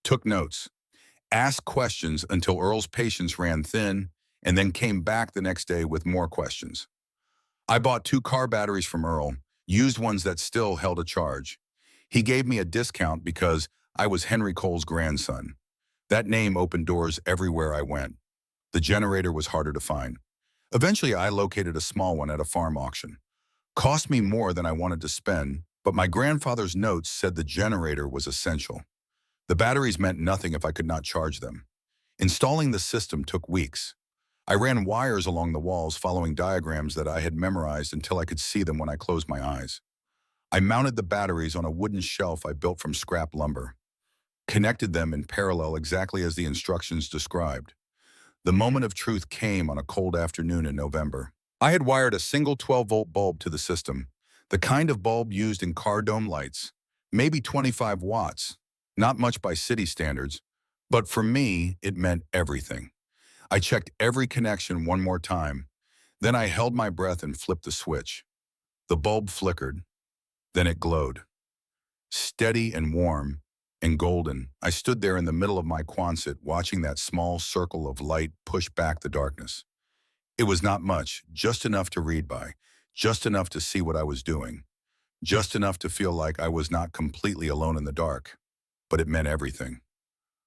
took notes, asked questions until Earl's patience ran thin, and then came back the next day with more questions. I bought 2 car batteries from Earl, used ones that still held a charge. He gave me a discount because I was Henry Cole's grandson. That name opened doors everywhere I went. The generator was harder to find. Eventually, I located a small one at a farm auction. Cost me more than I wanted to spend, but my grandfather's notes said the generator was essential. The batteries meant nothing if I could not charge them. Installing the system took weeks. I ran wires along the walls following diagrams that I had memorized until I could see them when I closed my eyes. I mounted the batteries on a wooden shelf I built from scrap lumber, connected them in parallel exactly as the instructions described. The moment of truth came on a cold afternoon in November. I had wired a single 12-volt bulb to the system, the kind of bulb used in car dome lights, maybe 25 watts, not much by city standards, but for me, it meant everything. I checked every connection one more time, then I held my breath and flipped the switch. The bulb flickered, then it glowed. Steady and warm and golden, I stood there in the middle of my Quonset watching that small circle of light push back the darkness. It was not much, just enough to read by, just enough to see what I was doing, just enough to feel like I was not completely alone in the dark. But it meant everything.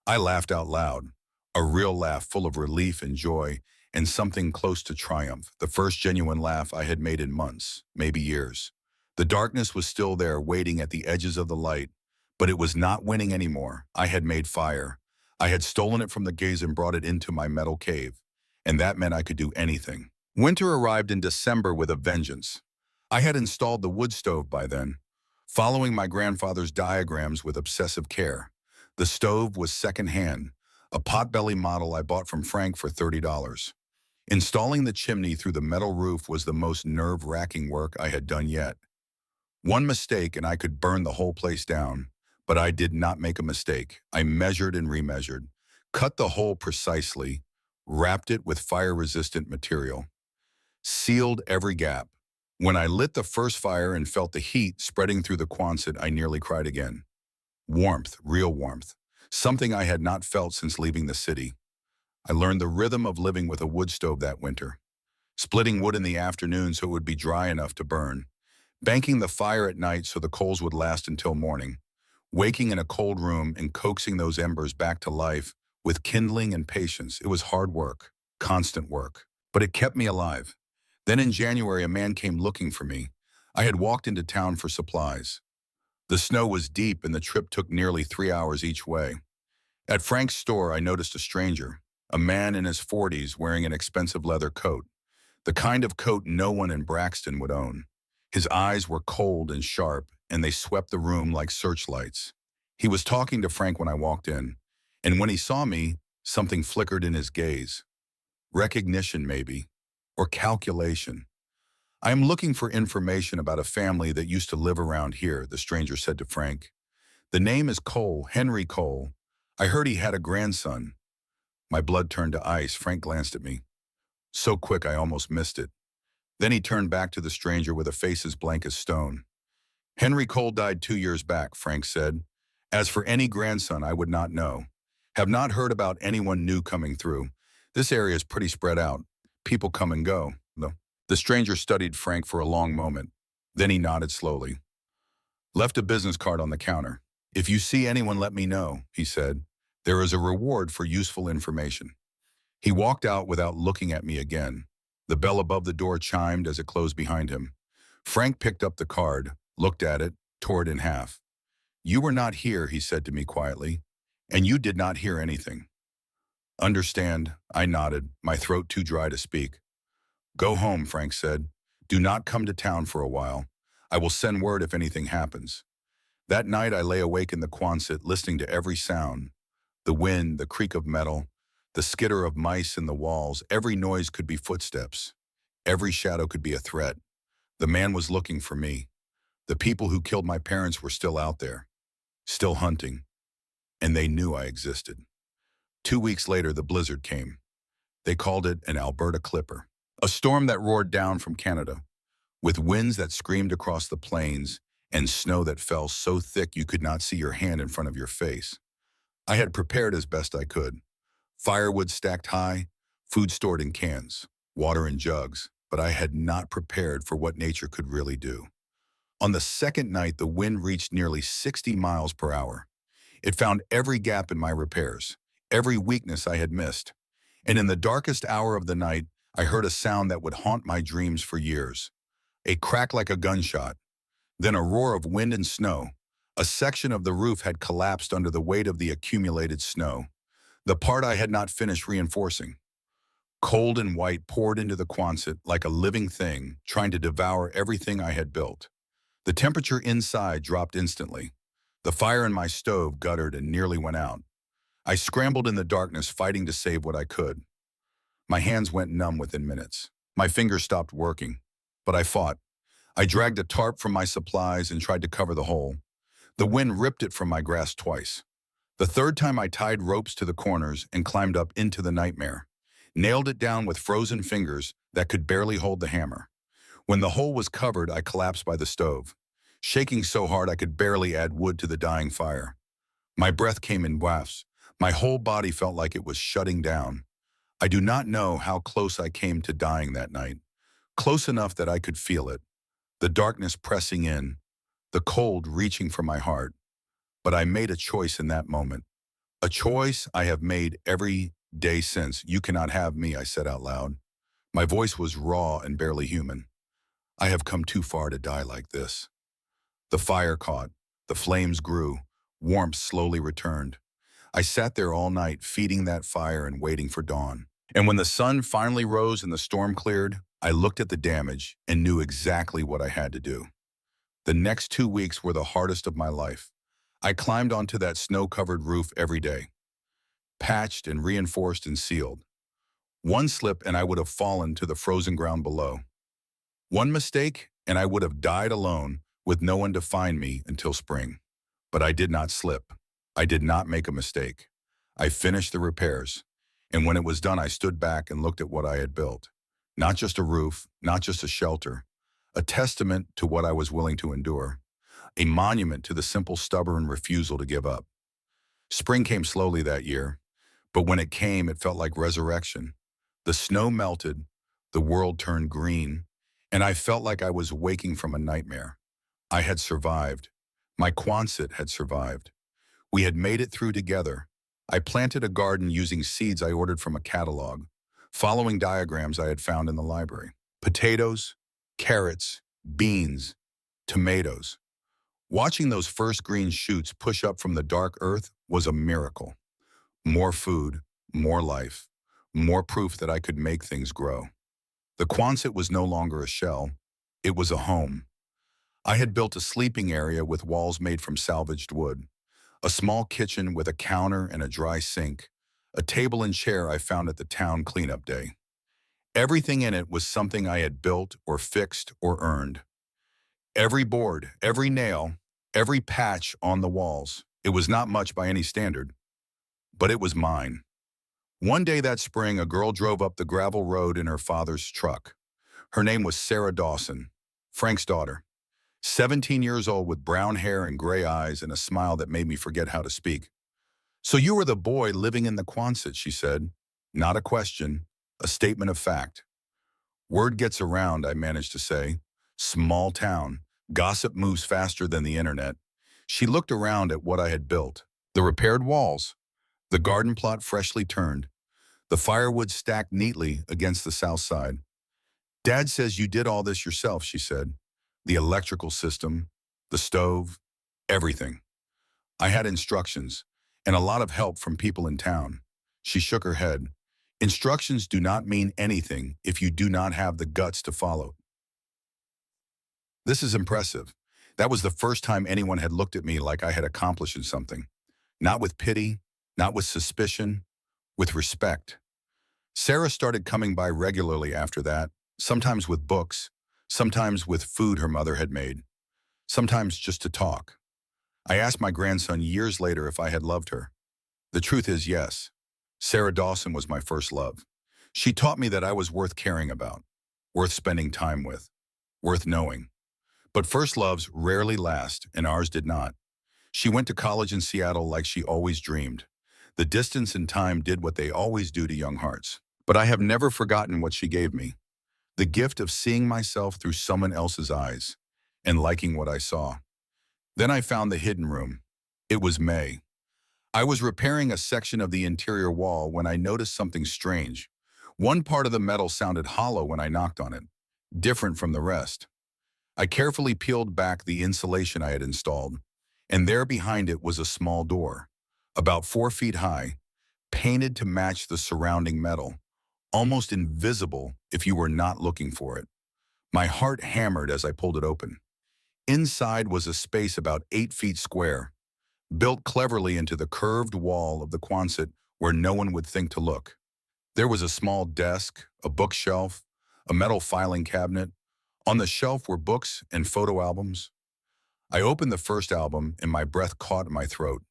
I laughed out loud, a real laugh full of relief and joy and something close to triumph, the first genuine laugh I had made in months, maybe years. The darkness was still there waiting at the edges of the light, but it was not winning anymore. I had made fire. I had stolen it from the gaze and brought it into my metal cave, and that meant I could do anything. Winter arrived in December with a vengeance. I had installed the wood stove by then, following my grandfather's diagrams with obsessive care. The stove was secondhand, a potbelly model I bought from Frank for $30. Installing the chimney through the metal roof was the most nerve-wracking work I had done yet. One mistake and I could burn the whole place down, but I did not make a mistake. I measured and remeasured, cut the hole precisely, wrapped it with fire-resistant material, sealed every gap. When I lit the first fire and felt the heat spreading through the Quonset, I nearly cried again. Warmth, real warmth, something I had not felt since leaving the city. I learned the rhythm of living with a wood stove that winter, splitting wood in the afternoon so it would be dry enough to burn, banking the fire at night so the coals would last until morning, waking in a cold room and coaxing those embers back to life with kindling and patience. It was hard work, constant work, but it kept me alive. Then in January, a man came looking for me. I had walked into town for supplies. The snow was deep and the trip took nearly 3 hours each way. At Frank's store, I noticed a stranger, a man in his 40s wearing an expensive leather coat, the kind of coat no one in Braxton would own. His eyes were cold and sharp, and they swept the room like searchlights. He was talking to Frank when I walked in, and when he saw me, something flickered in his gaze. Recognition, maybe, or calculation. "I am looking for information about a family that used to live around here," the stranger said to Frank. "The name is Cole, Henry Cole. I heard he had a grandson." My blood turned to ice. Frank glanced at me. So quick I almost missed it. Then he turned back to the stranger with a face as blank as stone. "Henry Cole died 2 years back," Frank said. "As for any grandson, I would not know. Have not heard about anyone new coming through. This area is pretty spread out. People come and go, though." The stranger studied Frank for a long moment. Then he nodded slowly. "Left a business card on the counter. If you see anyone, let me know," he said. "There is a reward for useful information." He walked out without looking at me again. The bell above the door chimed as it closed behind him. Frank picked up the card, looked at it, tore it in half. "You were not here," he said to me quietly, "and you did not hear anything." "Understand," I nodded, my throat too dry to speak. Go home, Frank said. Do not come to town for a while. I will send word if anything happens. That night I lay awake in the Quonset listening to every sound. The wind, the creak of metal, the skitter of mice in the walls. Every noise could be footsteps. Every shadow could be a threat. The man was looking for me. The people who killed my parents were still out there, still hunting, and they knew I existed. 2 weeks later, the blizzard came. They called it an Alberta Clipper, a storm that roared down from Canada, with winds that screamed across the plains and snow that fell so thick you could not see your hand in front of your face. I had prepared as best I could. Firewood stacked high, food stored in cans, water in jugs, but I had not prepared for what nature could really do. On the second night, the wind reached nearly 60 miles per hour. It found every gap in my repairs, every weakness I had missed. And in the darkest hour of the night, I heard a sound that would haunt my dreams for years. A crack like a gunshot, then a roar of wind and snow. A section of the roof had collapsed under the weight of the accumulated snow, the part I had not finished reinforcing. Cold and white poured into the Quonset like a living thing, trying to devour everything I had built. The temperature inside dropped instantly. The fire in my stove guttered and nearly went out. I scrambled in the darkness, fighting to save what I could. My hands went numb within minutes. My fingers stopped working. But I fought. I dragged a tarp from my supplies and tried to cover the hole. The wind ripped it from my grasp twice. The third time I tied ropes to the corners and climbed up into the nightmare. Nailed it down with frozen fingers that could barely hold the hammer. When the hole was covered, I collapsed by the stove, shaking so hard I could barely add wood to the dying fire. My breath came in wafts. My whole body felt like it was shutting down. I do not know how close I came to dying that night. Close enough that I could feel it. The darkness pressing in, the cold reaching for my heart. But I made a choice in that moment. A choice I have made every day since. You cannot have me, I said out loud. My voice was raw and barely human. I have come too far to die like this. The fire caught. The flames grew. Warmth slowly returned. I sat there all night, feeding that fire and waiting for dawn. And when the sun finally rose and the storm cleared, I looked at the damage and knew exactly what I had to do. The next 2 weeks were the hardest of my life. I climbed onto that snow-covered roof every day, patched and reinforced and sealed. One slip and I would have fallen to the frozen ground below. One mistake and I would have died alone with no one to find me until spring. But I did not slip. I did not make a mistake. I finished the repairs. And when it was done, I stood back and looked at what I had built. Not just a roof, not just a shelter, a testament to what I was willing to endure, a monument to the simple, stubborn refusal to give up. Spring came slowly that year, but when it came, it felt like resurrection. The snow melted, the world turned green, and I felt like I was waking from a nightmare. I had survived. My Quonset had survived. We had made it through together. I planted a garden using seeds I ordered from a catalog, following diagrams I had found in the library. Potatoes, carrots, beans, tomatoes. Watching those first green shoots push up from the dark earth was a miracle. More food, more life, more proof that I could make things grow. The Quonset was no longer a shell. It was a home. I had built a sleeping area with walls made from salvaged wood, a small kitchen with a counter and a dry sink, a table and chair I found at the town cleanup day. Everything in it was something I had built or fixed or earned. Every board, every nail, every patch on the walls. It was not much by any standard, but it was mine. One day that spring, a girl drove up the gravel road in her father's truck. Her name was Sarah Dawson, Frank's daughter. 17 years old with brown hair and gray eyes and a smile that made me forget how to speak. "So you were the boy living in the Quonset," she said. Not a question, a statement of fact. "Word gets around," I managed to say. "Small town. Gossip moves faster than the internet." She looked around at what I had built. The repaired walls, the garden plot freshly turned, the firewood stacked neatly against the south side. "Dad says you did all this yourself," she said. "The electrical system, the stove, everything." I had instructions and a lot of help from people in town. She shook her head. Instructions do not mean anything if you do not have the guts to follow. This is impressive. That was the first time anyone had looked at me like I had accomplished something. Not with pity, not with suspicion, with respect. Sarah started coming by regularly after that, sometimes with books, sometimes with food her mother had made, sometimes just to talk. I asked my grandson years later if I had loved her. The truth is yes. Sarah Dawson was my first love. She taught me that I was worth caring about, worth spending time with, worth knowing. But first loves rarely last, and ours did not. She went to college in Seattle like she always dreamed. The distance and time did what they always do to young hearts. But I have never forgotten what she gave me. The gift of seeing myself through someone else's eyes and liking what I saw. Then I found the hidden room. It was May. I was repairing a section of the interior wall when I noticed something strange. One part of the metal sounded hollow when I knocked on it, different from the rest. I carefully peeled back the insulation I had installed, and there behind it was a small door, about 4 feet high, painted to match the surrounding metal, almost invisible if you were not looking for it. My heart hammered as I pulled it open. Inside was a space about 8 feet square, built cleverly into the curved wall of the Quonset where no one would think to look. There was a small desk, a bookshelf, a metal filing cabinet. On the shelf were books and photo albums. I opened the first album and my breath caught in my throat.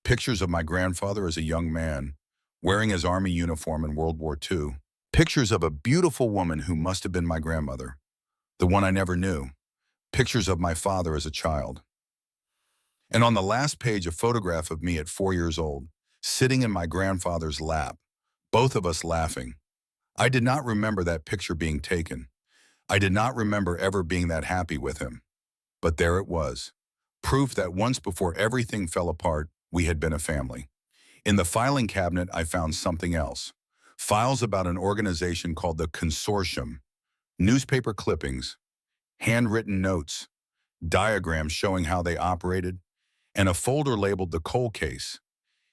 Pictures of my grandfather as a young man, wearing his army uniform in World War II. Pictures of a beautiful woman who must have been my grandmother, the one I never knew. Pictures of my father as a child. And on the last page, a photograph of me at 4 years old, sitting in my grandfather's lap, both of us laughing. I did not remember that picture being taken. I did not remember ever being that happy with him. But there it was, proof that once before everything fell apart, we had been a family. In the filing cabinet, I found something else. Files about an organization called the Consortium, newspaper clippings, handwritten notes, diagrams showing how they operated, and a folder labeled the Cole case.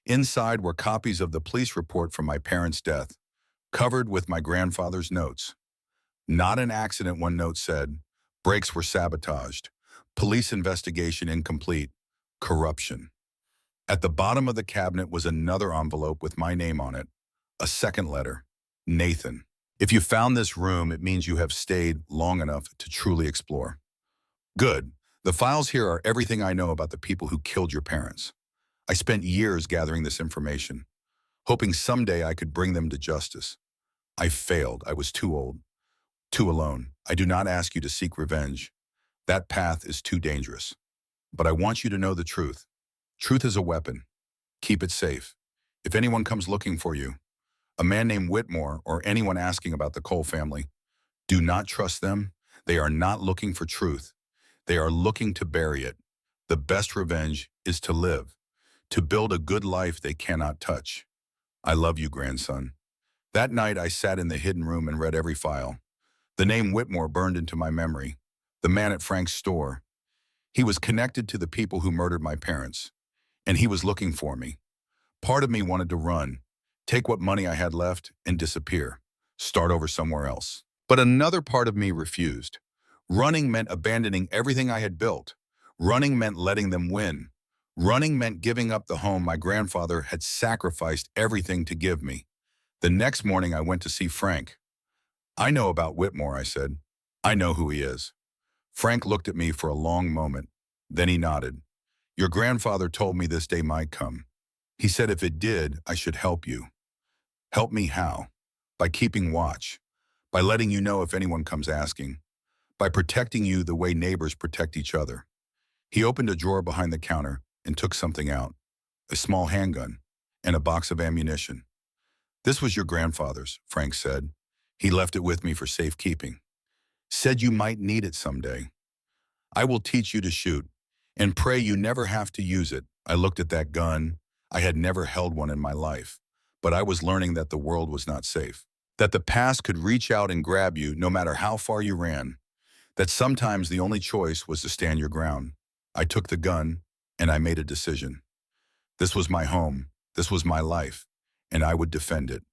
Inside were copies of the police report from my parents' death, covered with my grandfather's notes. Not an accident, one note said. Brakes were sabotaged. Police investigation incomplete. Corruption. At the bottom of the cabinet was another envelope with my name on it. A second letter. Nathan. If you found this room, it means you have stayed long enough to truly explore. Good. The files here are everything I know about the people who killed your parents. I spent years gathering this information, hoping someday I could bring them to justice. I failed. I was too old, too alone. I do not ask you to seek revenge. That path is too dangerous. But I want you to know the truth. Truth is a weapon. Keep it safe. If anyone comes looking for you, a man named Whitmore or anyone asking about the Cole family, do not trust them. They are not looking for truth. They are looking to bury it. The best revenge is to live, to build a good life they cannot touch. I love you, grandson. That night I sat in the hidden room and read every file. The name Whitmore burned into my memory. The man at Frank's store. He was connected to the people who murdered my parents, and he was looking for me. Part of me wanted to run, take what money I had left, and disappear, start over somewhere else. But another part of me refused. Running meant abandoning everything I had built. Running meant letting them win. Running meant giving up the home my grandfather had sacrificed everything to give me. The next morning I went to see Frank. I know about Whitmore, I said. I know who he is. Frank looked at me for a long moment. Then he nodded. Your grandfather told me this day might come. He said if it did, I should help you. Help me how? By keeping watch. By letting you know if anyone comes asking. By protecting you the way neighbors protect each other. He opened a drawer behind the counter and took something out. A small handgun and a box of ammunition. This was your grandfather's, Frank said. He left it with me for safekeeping. Said you might need it someday. I will teach you to shoot, and pray you never have to use it. I looked at that gun. I had never held one in my life, but I was learning that the world was not safe. That the past could reach out and grab you no matter how far you ran. That sometimes the only choice was to stand your ground. I took the gun, and I made a decision. This was my home. This was my life, and I would defend it.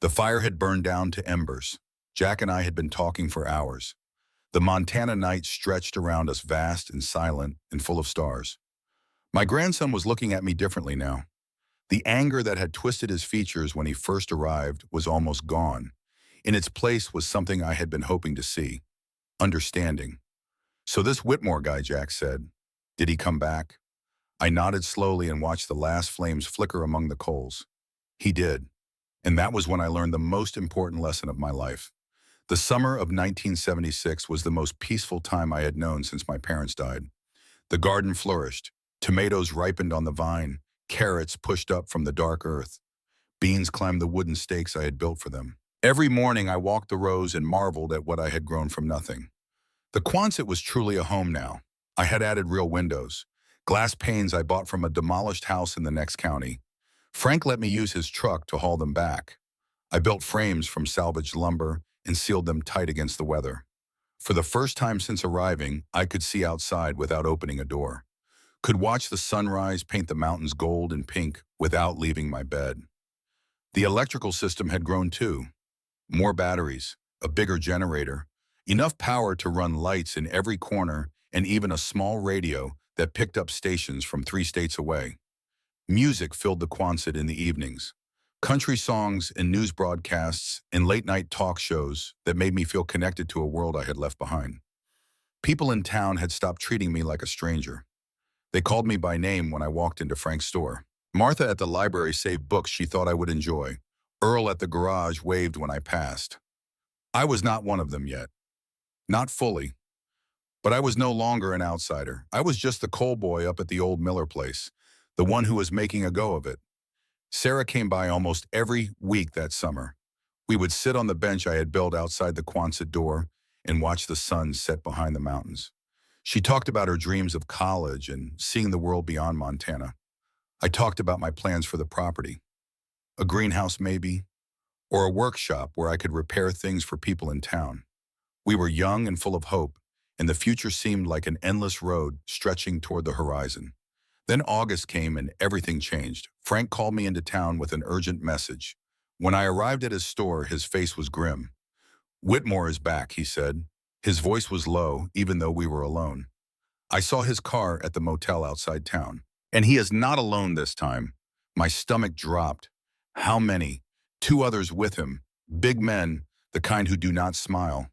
The fire had burned down to embers. Jack and I had been talking for hours. The Montana night stretched around us, vast and silent and full of stars. My grandson was looking at me differently now. The anger that had twisted his features when he first arrived was almost gone. In its place was something I had been hoping to see: understanding. "So this Whitmore guy," Jack said. "Did he come back?" I nodded slowly and watched the last flames flicker among the coals. He did. And that was when I learned the most important lesson of my life. The summer of 1976 was the most peaceful time I had known since my parents died. The garden flourished. Tomatoes ripened on the vine. Carrots pushed up from the dark earth. Beans climbed the wooden stakes I had built for them. Every morning I walked the rows and marveled at what I had grown from nothing. The Quonset was truly a home now. I had added real windows, glass panes I bought from a demolished house in the next county. Frank let me use his truck to haul them back. I built frames from salvaged lumber and sealed them tight against the weather. For the first time since arriving, I could see outside without opening a door. Could watch the sunrise paint the mountains gold and pink without leaving my bed. The electrical system had grown too. More batteries, a bigger generator, enough power to run lights in every corner, and even a small radio that picked up stations from 3 states away. Music filled the Quonset in the evenings. Country songs and news broadcasts and late-night talk shows that made me feel connected to a world I had left behind. People in town had stopped treating me like a stranger. They called me by name when I walked into Frank's store. Martha at the library saved books she thought I would enjoy. Earl at the garage waved when I passed. I was not one of them yet. Not fully. But I was no longer an outsider. I was just the coal boy up at the old Miller place, the one who was making a go of it. Sarah came by almost every week that summer. We would sit on the bench I had built outside the Quonset door and watch the sun set behind the mountains. She talked about her dreams of college and seeing the world beyond Montana. I talked about my plans for the property. A greenhouse maybe, or a workshop where I could repair things for people in town. We were young and full of hope, and the future seemed like an endless road stretching toward the horizon. Then August came and everything changed. Frank called me into town with an urgent message. When I arrived at his store, his face was grim. "Whitmore is back," he said. His voice was low, even though we were alone. I saw his car at the motel outside town. "And he is not alone this time." My stomach dropped. How many? 2 others with him. Big men, the kind who do not smile.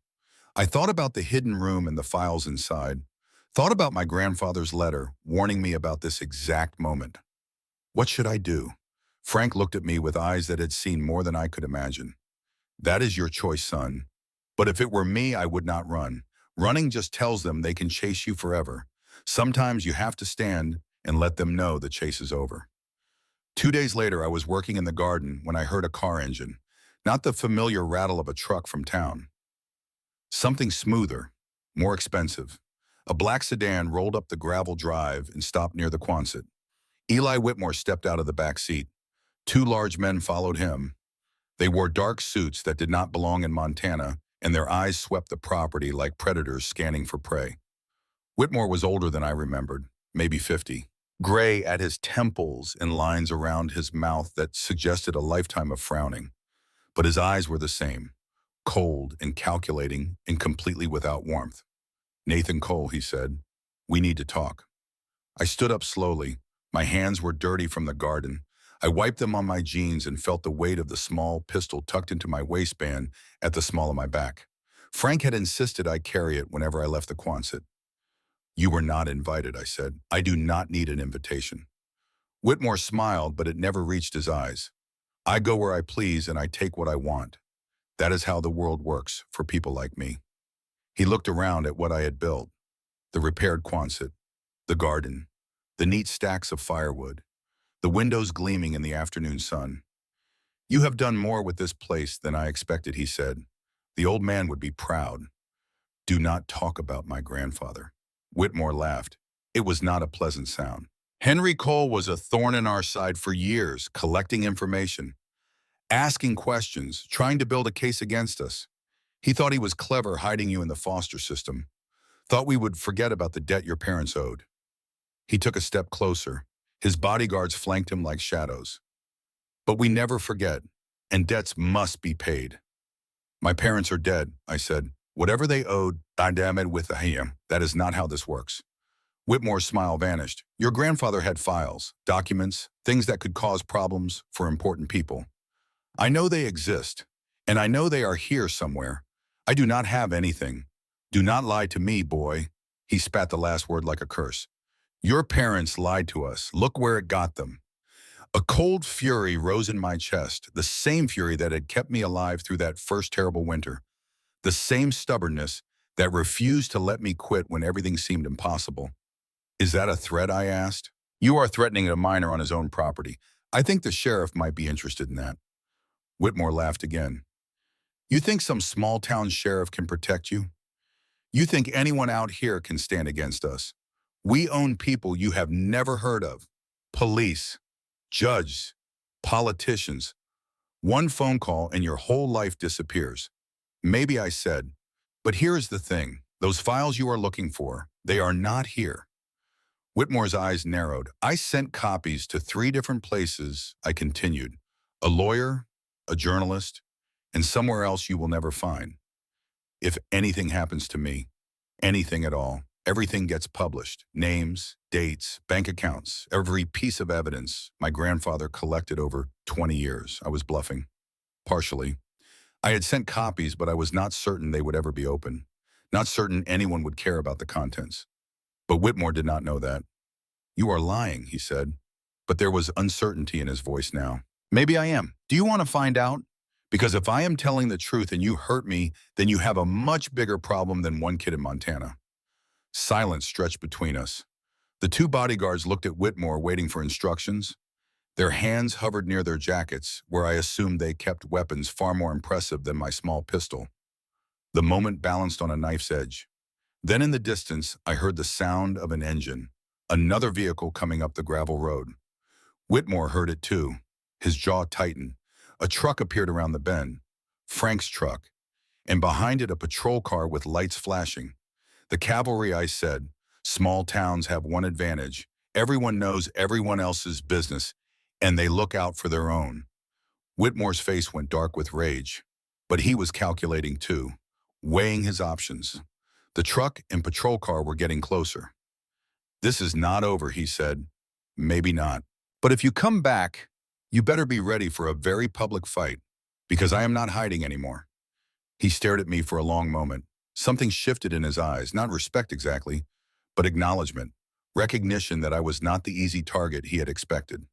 I thought about the hidden room and the files inside. Thought about my grandfather's letter warning me about this exact moment. What should I do? Frank looked at me with eyes that had seen more than I could imagine. "That is your choice, son. But if it were me, I would not run. Running just tells them they can chase you forever. Sometimes you have to stand and let them know the chase is over." 2 days later, I was working in the garden when I heard a car engine. Not the familiar rattle of a truck from town. Something smoother, more expensive. A black sedan rolled up the gravel drive and stopped near the Quonset. Eli Whitmore stepped out of the back seat. 2 large men followed him. They wore dark suits that did not belong in Montana, and their eyes swept the property like predators scanning for prey. Whitmore was older than I remembered, maybe 50. Gray at his temples and lines around his mouth that suggested a lifetime of frowning. But his eyes were the same, cold and calculating and completely without warmth. "Nathan Cole," he said, "we need to talk." I stood up slowly. My hands were dirty from the garden. I wiped them on my jeans and felt the weight of the small pistol tucked into my waistband at the small of my back. Frank had insisted I carry it whenever I left the Quonset. "You were not invited," I said. "I do not need an invitation." Whitmore smiled, but it never reached his eyes. "I go where I please and I take what I want. That is how the world works for people like me." He looked around at what I had built. The repaired Quonset, the garden, the neat stacks of firewood, the windows gleaming in the afternoon sun. "You have done more with this place than I expected," he said. The old man would be proud. "Do not talk about my grandfather." Whitmore laughed. It was not a pleasant sound. "Henry Cole was a thorn in our side for years, collecting information, asking questions, trying to build a case against us. He thought he was clever hiding you in the foster system. Thought we would forget about the debt your parents owed." He took a step closer. His bodyguards flanked him like shadows. "But we never forget. and debts must be paid. My parents are dead, I said. Whatever they owed, I damn it with a ham. That is not how this works. Whitmore's smile vanished. Your grandfather had files, documents, things that could cause problems for important people. I know they exist, and I know they are here somewhere. I do not have anything. Do not lie to me, boy. He spat the last word like a curse. Your parents lied to us. Look where it got them. A cold fury rose in my chest, the same fury that had kept me alive through that first terrible winter, the same stubbornness that refused to let me quit when everything seemed impossible. Is that a threat, I asked? You are threatening a minor on his own property. I think the sheriff might be interested in that. Whitmore laughed again. You think some small-town sheriff can protect you? You think anyone out here can stand against us? We own people you have never heard of. Police, judges, politicians. One phone call and your whole life disappears. Maybe I said, but here's the thing. Those files you are looking for, they are not here. Whitmore's eyes narrowed. I sent copies to 3 different places, I continued. A lawyer, a journalist, and somewhere else you will never find. If anything happens to me, anything at all, everything gets published. Names, dates, bank accounts, every piece of evidence my grandfather collected over 20 years. I was bluffing. Partially. I had sent copies, but I was not certain they would ever be open. Not certain anyone would care about the contents. But Whitmore did not know that. You are lying, he said. But there was uncertainty in his voice now. Maybe I am. Do you want to find out? Because if I am telling the truth and you hurt me, then you have a much bigger problem than one kid in Montana. Silence stretched between us. The 2 bodyguards looked at Whitmore, waiting for instructions. Their hands hovered near their jackets, where I assumed they kept weapons far more impressive than my small pistol. The moment balanced on a knife's edge. Then in the distance, I heard the sound of an engine, another vehicle coming up the gravel road. Whitmore heard it too. His jaw tightened. A truck appeared around the bend, Frank's truck, and behind it a patrol car with lights flashing. The cavalry, I said. Small towns have one advantage. Everyone knows everyone else's business, and they look out for their own. Whitmore's face went dark with rage, but he was calculating too, weighing his options. The truck and patrol car were getting closer. This is not over, he said. Maybe not. But if you come back, you better be ready for a very public fight, because I am not hiding anymore. He stared at me for a long moment. Something shifted in his eyes, not respect exactly, but acknowledgement, recognition that I was not the easy target he had expected.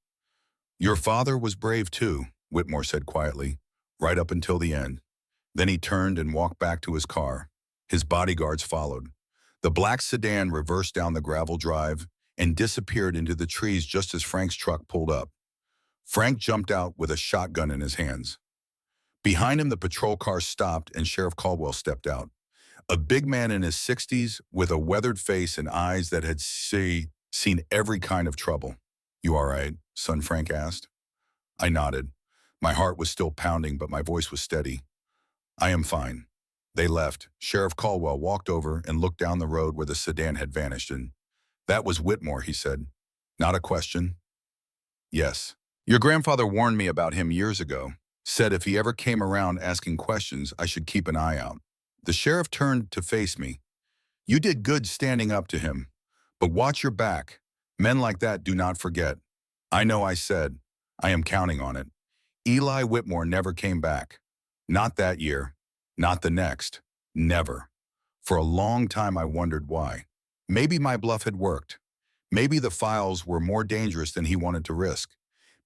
Your father was brave too, Whitmore said quietly, right up until the end. Then he turned and walked back to his car. His bodyguards followed. The black sedan reversed down the gravel drive and disappeared into the trees just as Frank's truck pulled up. Frank jumped out with a shotgun in his hands. Behind him, the patrol car stopped and Sheriff Caldwell stepped out. A big man in his 60s with a weathered face and eyes that had seen every kind of trouble. You all right? Son Frank asked. I nodded. My heart was still pounding, but my voice was steady. I am fine. They left. Sheriff Caldwell walked over and looked down the road where the sedan had vanished, and that was Whitmore, he said. Not a question? Yes. Your grandfather warned me about him years ago. Said if he ever came around asking questions, I should keep an eye out. The sheriff turned to face me. You did good standing up to him, but watch your back. Men like that do not forget. I know I said. I am counting on it. Eli Whitmore never came back. Not that year. Not the next. Never. For a long time I wondered why. Maybe my bluff had worked. Maybe the files were more dangerous than he wanted to risk.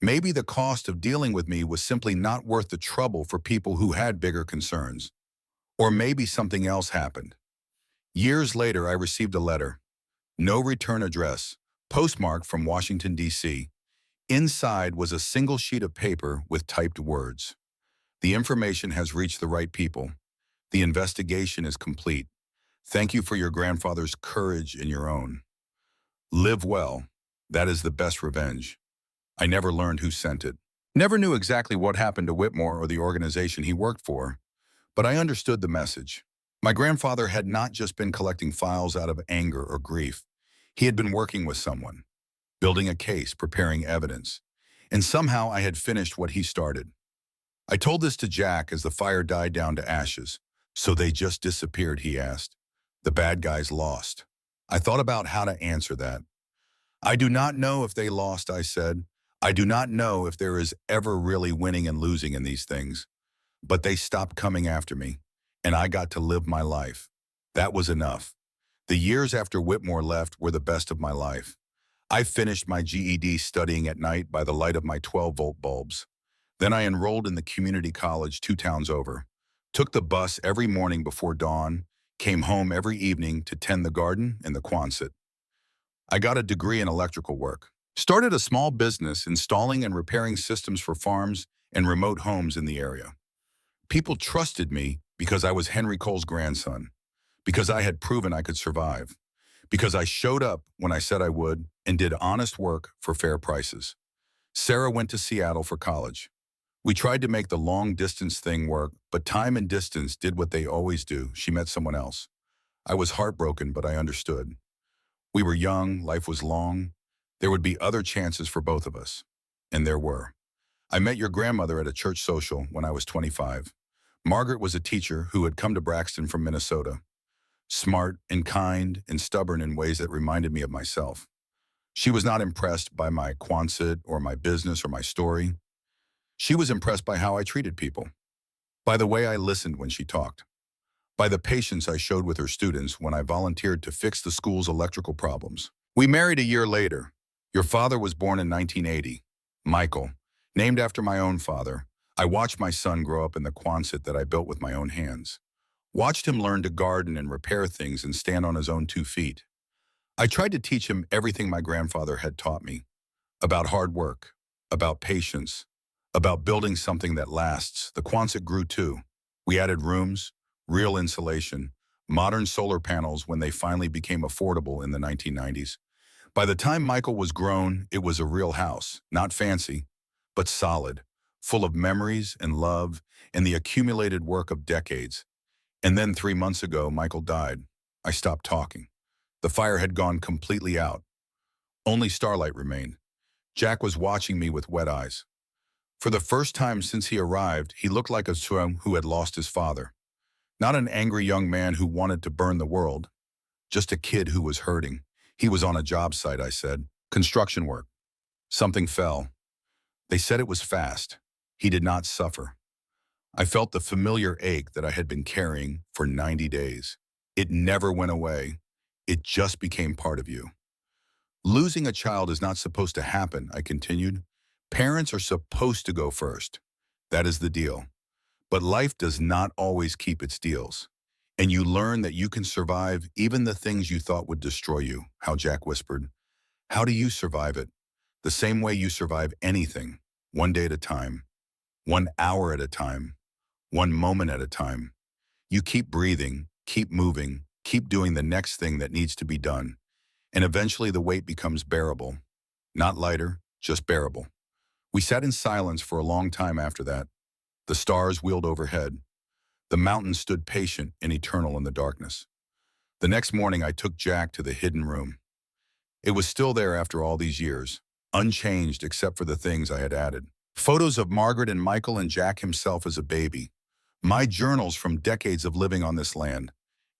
Maybe the cost of dealing with me was simply not worth the trouble for people who had bigger concerns. Or maybe something else happened. Years later, I received a letter. No return address, postmarked from Washington, D.C. Inside was a single sheet of paper with typed words. The information has reached the right people. The investigation is complete. Thank you for your grandfather's courage and your own. Live well. That is the best revenge. I never learned who sent it. Never knew exactly what happened to Whitmore or the organization he worked for, but I understood the message. My grandfather had not just been collecting files out of anger or grief. He had been working with someone, building a case, preparing evidence, and somehow I had finished what he started. I told this to Jack as the fire died down to ashes. So they just disappeared, he asked. The bad guys lost. I thought about how to answer that. I do not know if they lost, I said. I do not know if there is ever really winning and losing in these things. But they stopped coming after me, and I got to live my life. That was enough. The years after Whitmore left were the best of my life. I finished my GED studying at night by the light of my 12-volt bulbs. Then I enrolled in the community college 2 towns over, took the bus every morning before dawn, came home every evening to tend the garden and the Quonset. I got a degree in electrical work, started a small business installing and repairing systems for farms and remote homes in the area. People trusted me because I was Henry Cole's grandson, because I had proven I could survive, because I showed up when I said I would and did honest work for fair prices. Sarah went to Seattle for college. We tried to make the long-distance thing work, but time and distance did what they always do. She met someone else. I was heartbroken, but I understood. We were young, life was long. There would be other chances for both of us. And there were. I met your grandmother at a church social when I was 25. Margaret was a teacher who had come to Braxton from Minnesota. Smart and kind and stubborn in ways that reminded me of myself. She was not impressed by my Quonset or my business or my story. She was impressed by how I treated people, by the way I listened when she talked, by the patience I showed with her students when I volunteered to fix the school's electrical problems. We married a year later. Your father was born in 1980, Michael, named after my own father. I watched my son grow up in the Quonset that I built with my own hands. Watched him learn to garden and repair things and stand on his own 2 feet. I tried to teach him everything my grandfather had taught me, about hard work, about patience, about building something that lasts. The Quonset grew too. We added rooms, real insulation, modern solar panels when they finally became affordable in the 1990s. By the time Michael was grown, it was a real house, not fancy, but solid, full of memories and love and the accumulated work of decades. And then 3 months ago, Michael died. I stopped talking. The fire had gone completely out. Only starlight remained. Jack was watching me with wet eyes. For the first time since he arrived, he looked like a son who had lost his father. Not an angry young man who wanted to burn the world, just a kid who was hurting. He was on a job site, I said. Construction work. Something fell. They said it was fast. He did not suffer. I felt the familiar ache that I had been carrying for 90 days. It never went away. It just became part of you. Losing a child is not supposed to happen, I continued. Parents are supposed to go first. That is the deal. But life does not always keep its deals. And you learn that you can survive even the things you thought would destroy you, how Jack whispered. How do you survive it? The same way you survive anything, one day at a time, 1 hour at a time, one moment at a time. You keep breathing, keep moving, keep doing the next thing that needs to be done. And eventually the weight becomes bearable. Not lighter, just bearable. We sat in silence for a long time after that. The stars wheeled overhead. The mountains stood patient and eternal in the darkness. The next morning I took Jack to the hidden room. It was still there after all these years, unchanged except for the things I had added. Photos of Margaret and Michael and Jack himself as a baby. My journals from decades of living on this land.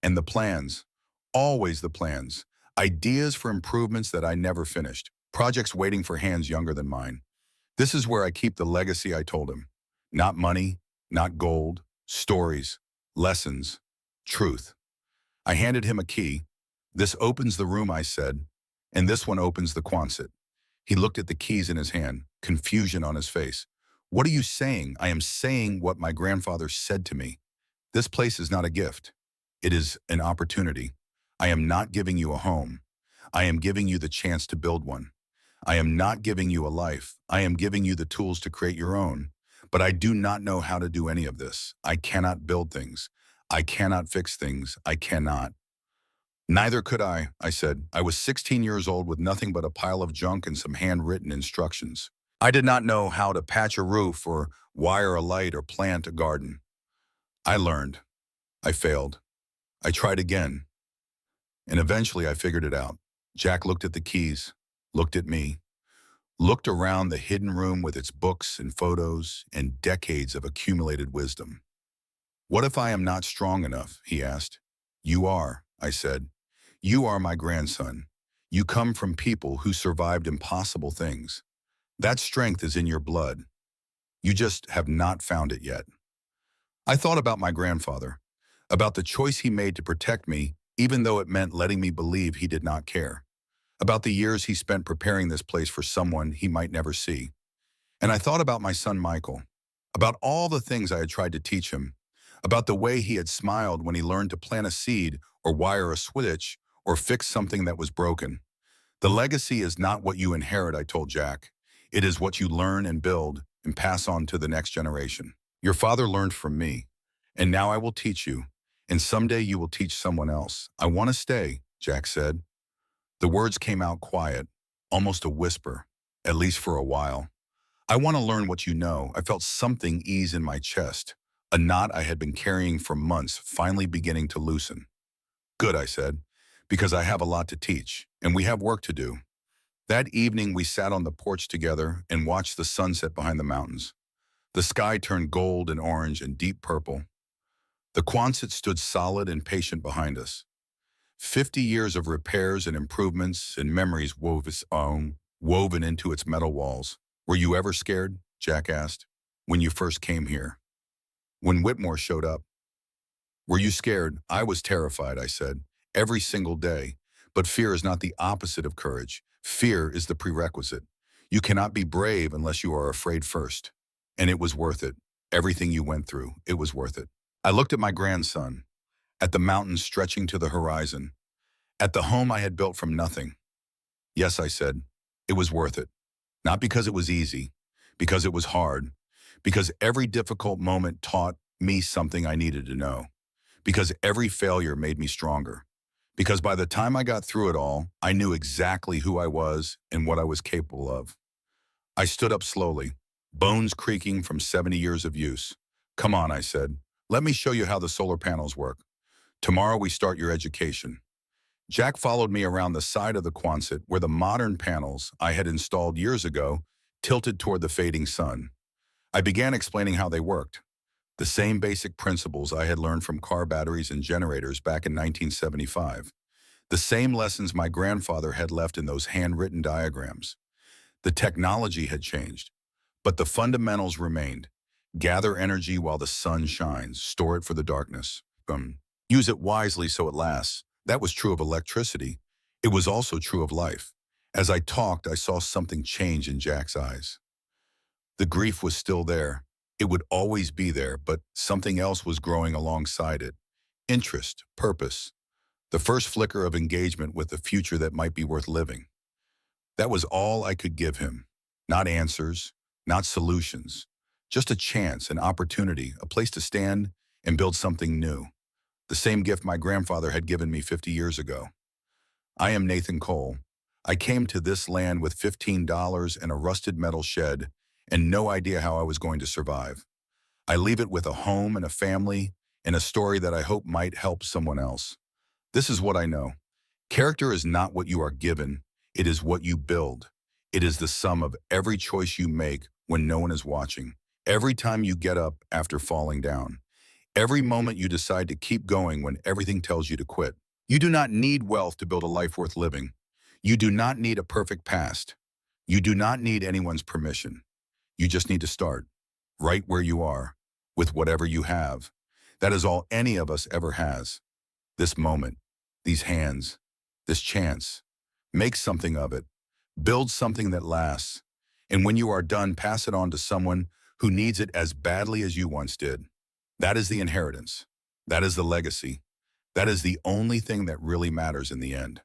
And the plans, always the plans. Ideas for improvements that I never finished. Projects waiting for hands younger than mine. This is where I keep the legacy I told him. Not money, not gold, stories, lessons, truth. I handed him a key. This opens the room, I said, and this one opens the Quonset. He looked at the keys in his hand, confusion on his face. What are you saying? I am saying what my grandfather said to me. This place is not a gift. It is an opportunity. I am not giving you a home. I am giving you the chance to build one. I am not giving you a life. I am giving you the tools to create your own. But I do not know how to do any of this. I cannot build things. I cannot fix things. I cannot. Neither could I said. I was 16 years old with nothing but a pile of junk and some handwritten instructions. I did not know how to patch a roof or wire a light or plant a garden. I learned. I failed. I tried again. And eventually I figured it out. Jack looked at the keys, looked at me. looked around the hidden room with its books and photos and decades of accumulated wisdom. "What if I am not strong enough?" he asked. "You are," I said. "You are my grandson. You come from people who survived impossible things. That strength is in your blood. You just have not found it yet." I thought about my grandfather, about the choice he made to protect me, even though it meant letting me believe he did not care, about the years he spent preparing this place for someone he might never see. And I thought about my son Michael, about all the things I had tried to teach him, about the way he had smiled when he learned to plant a seed or wire a switch or fix something that was broken. The legacy is not what you inherit, I told Jack. It is what you learn and build and pass on to the next generation. Your father learned from me, and now I will teach you, and someday you will teach someone else. I want to stay, Jack said. The words came out quiet, almost a whisper, at least for a while. I want to learn what you know. I felt something ease in my chest, a knot I had been carrying for months finally beginning to loosen. Good, I said, because I have a lot to teach, and we have work to do. That evening we sat on the porch together and watched the sunset behind the mountains. The sky turned gold and orange and deep purple. The Quonset stood solid and patient behind us. 50 years of repairs and improvements and memories woven into its metal walls. "Were you ever scared?" Jack asked. "When you first came here? When Whitmore showed up? Were you scared?" "I was terrified," I said, "every single day. But fear is not the opposite of courage. Fear is the prerequisite. You cannot be brave unless you are afraid first. And it was worth it. Everything you went through, it was worth it." I looked at my grandson, at the mountains stretching to the horizon, at the home I had built from nothing. "Yes," I said, "it was worth it. Not because it was easy, because it was hard, because every difficult moment taught me something I needed to know, because every failure made me stronger, because by the time I got through it all, I knew exactly who I was and what I was capable of." I stood up slowly, bones creaking from 70 years of use. "Come on," I said. "Let me show you how the solar panels work. Tomorrow we start your education." Jack followed me around the side of the Quonset where the modern panels I had installed years ago tilted toward the fading sun. I began explaining how they worked. The same basic principles I had learned from car batteries and generators back in 1975. The same lessons my grandfather had left in those handwritten diagrams. The technology had changed, but the fundamentals remained. Gather energy while the sun shines, store it for the darkness. Use it wisely so it lasts. That was true of electricity. It was also true of life. As I talked, I saw something change in Jack's eyes. The grief was still there. It would always be there, but something else was growing alongside it. Interest, purpose, the first flicker of engagement with the future that might be worth living. That was all I could give him. Not answers, not solutions. Just a chance, an opportunity, a place to stand and build something new. The same gift my grandfather had given me 50 years ago. I am Nathan Cole. I came to this land with $15 and a rusted metal shed and no idea how I was going to survive. I leave it with a home and a family and a story that I hope might help someone else. This is what I know. Character is not what you are given. It is what you build. It is the sum of every choice you make when no one is watching. Every time you get up after falling down. Every moment you decide to keep going when everything tells you to quit. You do not need wealth to build a life worth living. You do not need a perfect past. You do not need anyone's permission. You just need to start, right where you are, with whatever you have. That is all any of us ever has. This moment, these hands, this chance. Make something of it. Build something that lasts. And when you are done, pass it on to someone who needs it as badly as you once did. That is the inheritance. That is the legacy. That is the only thing that really matters in the end.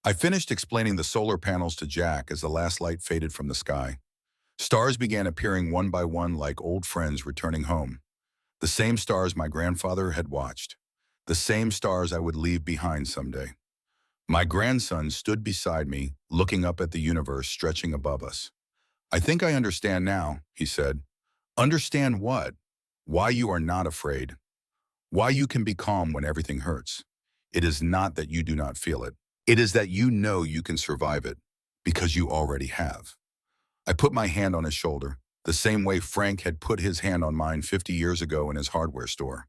I finished explaining the solar panels to Jack as the last light faded from the sky. Stars began appearing one by one like old friends returning home. The same stars my grandfather had watched. The same stars I would leave behind someday. My grandson stood beside me, looking up at the universe stretching above us. "I think I understand now," he said. "Understand what? Why you are not afraid. Why you can be calm when everything hurts. It is not that you do not feel it. It is that you know you can survive it, because you already have." I put my hand on his shoulder, the same way Frank had put his hand on mine 50 years ago in his hardware store.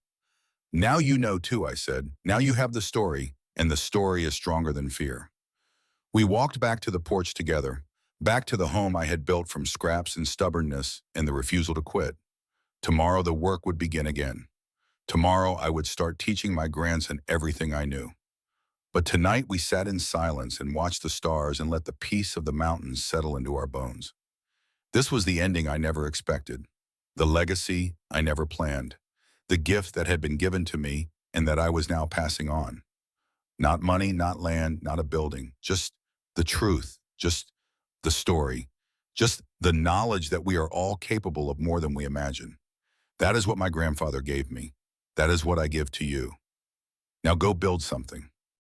Now you know too, I said. Now you have the story, and the story is stronger than fear. We walked back to the porch together, back to the home I had built from scraps and stubbornness and the refusal to quit. Tomorrow the work would begin again. Tomorrow I would start teaching my grandson everything I knew. But tonight we sat in silence and watched the stars and let the peace of the mountains settle into our bones. This was the ending I never expected, the legacy I never planned, the gift that had been given to me and that I was now passing on. Not money, not land, not a building, just the truth, just the story, just the knowledge that we are all capable of more than we imagine. That is what my grandfather gave me. That is what I give to you. Now go build something.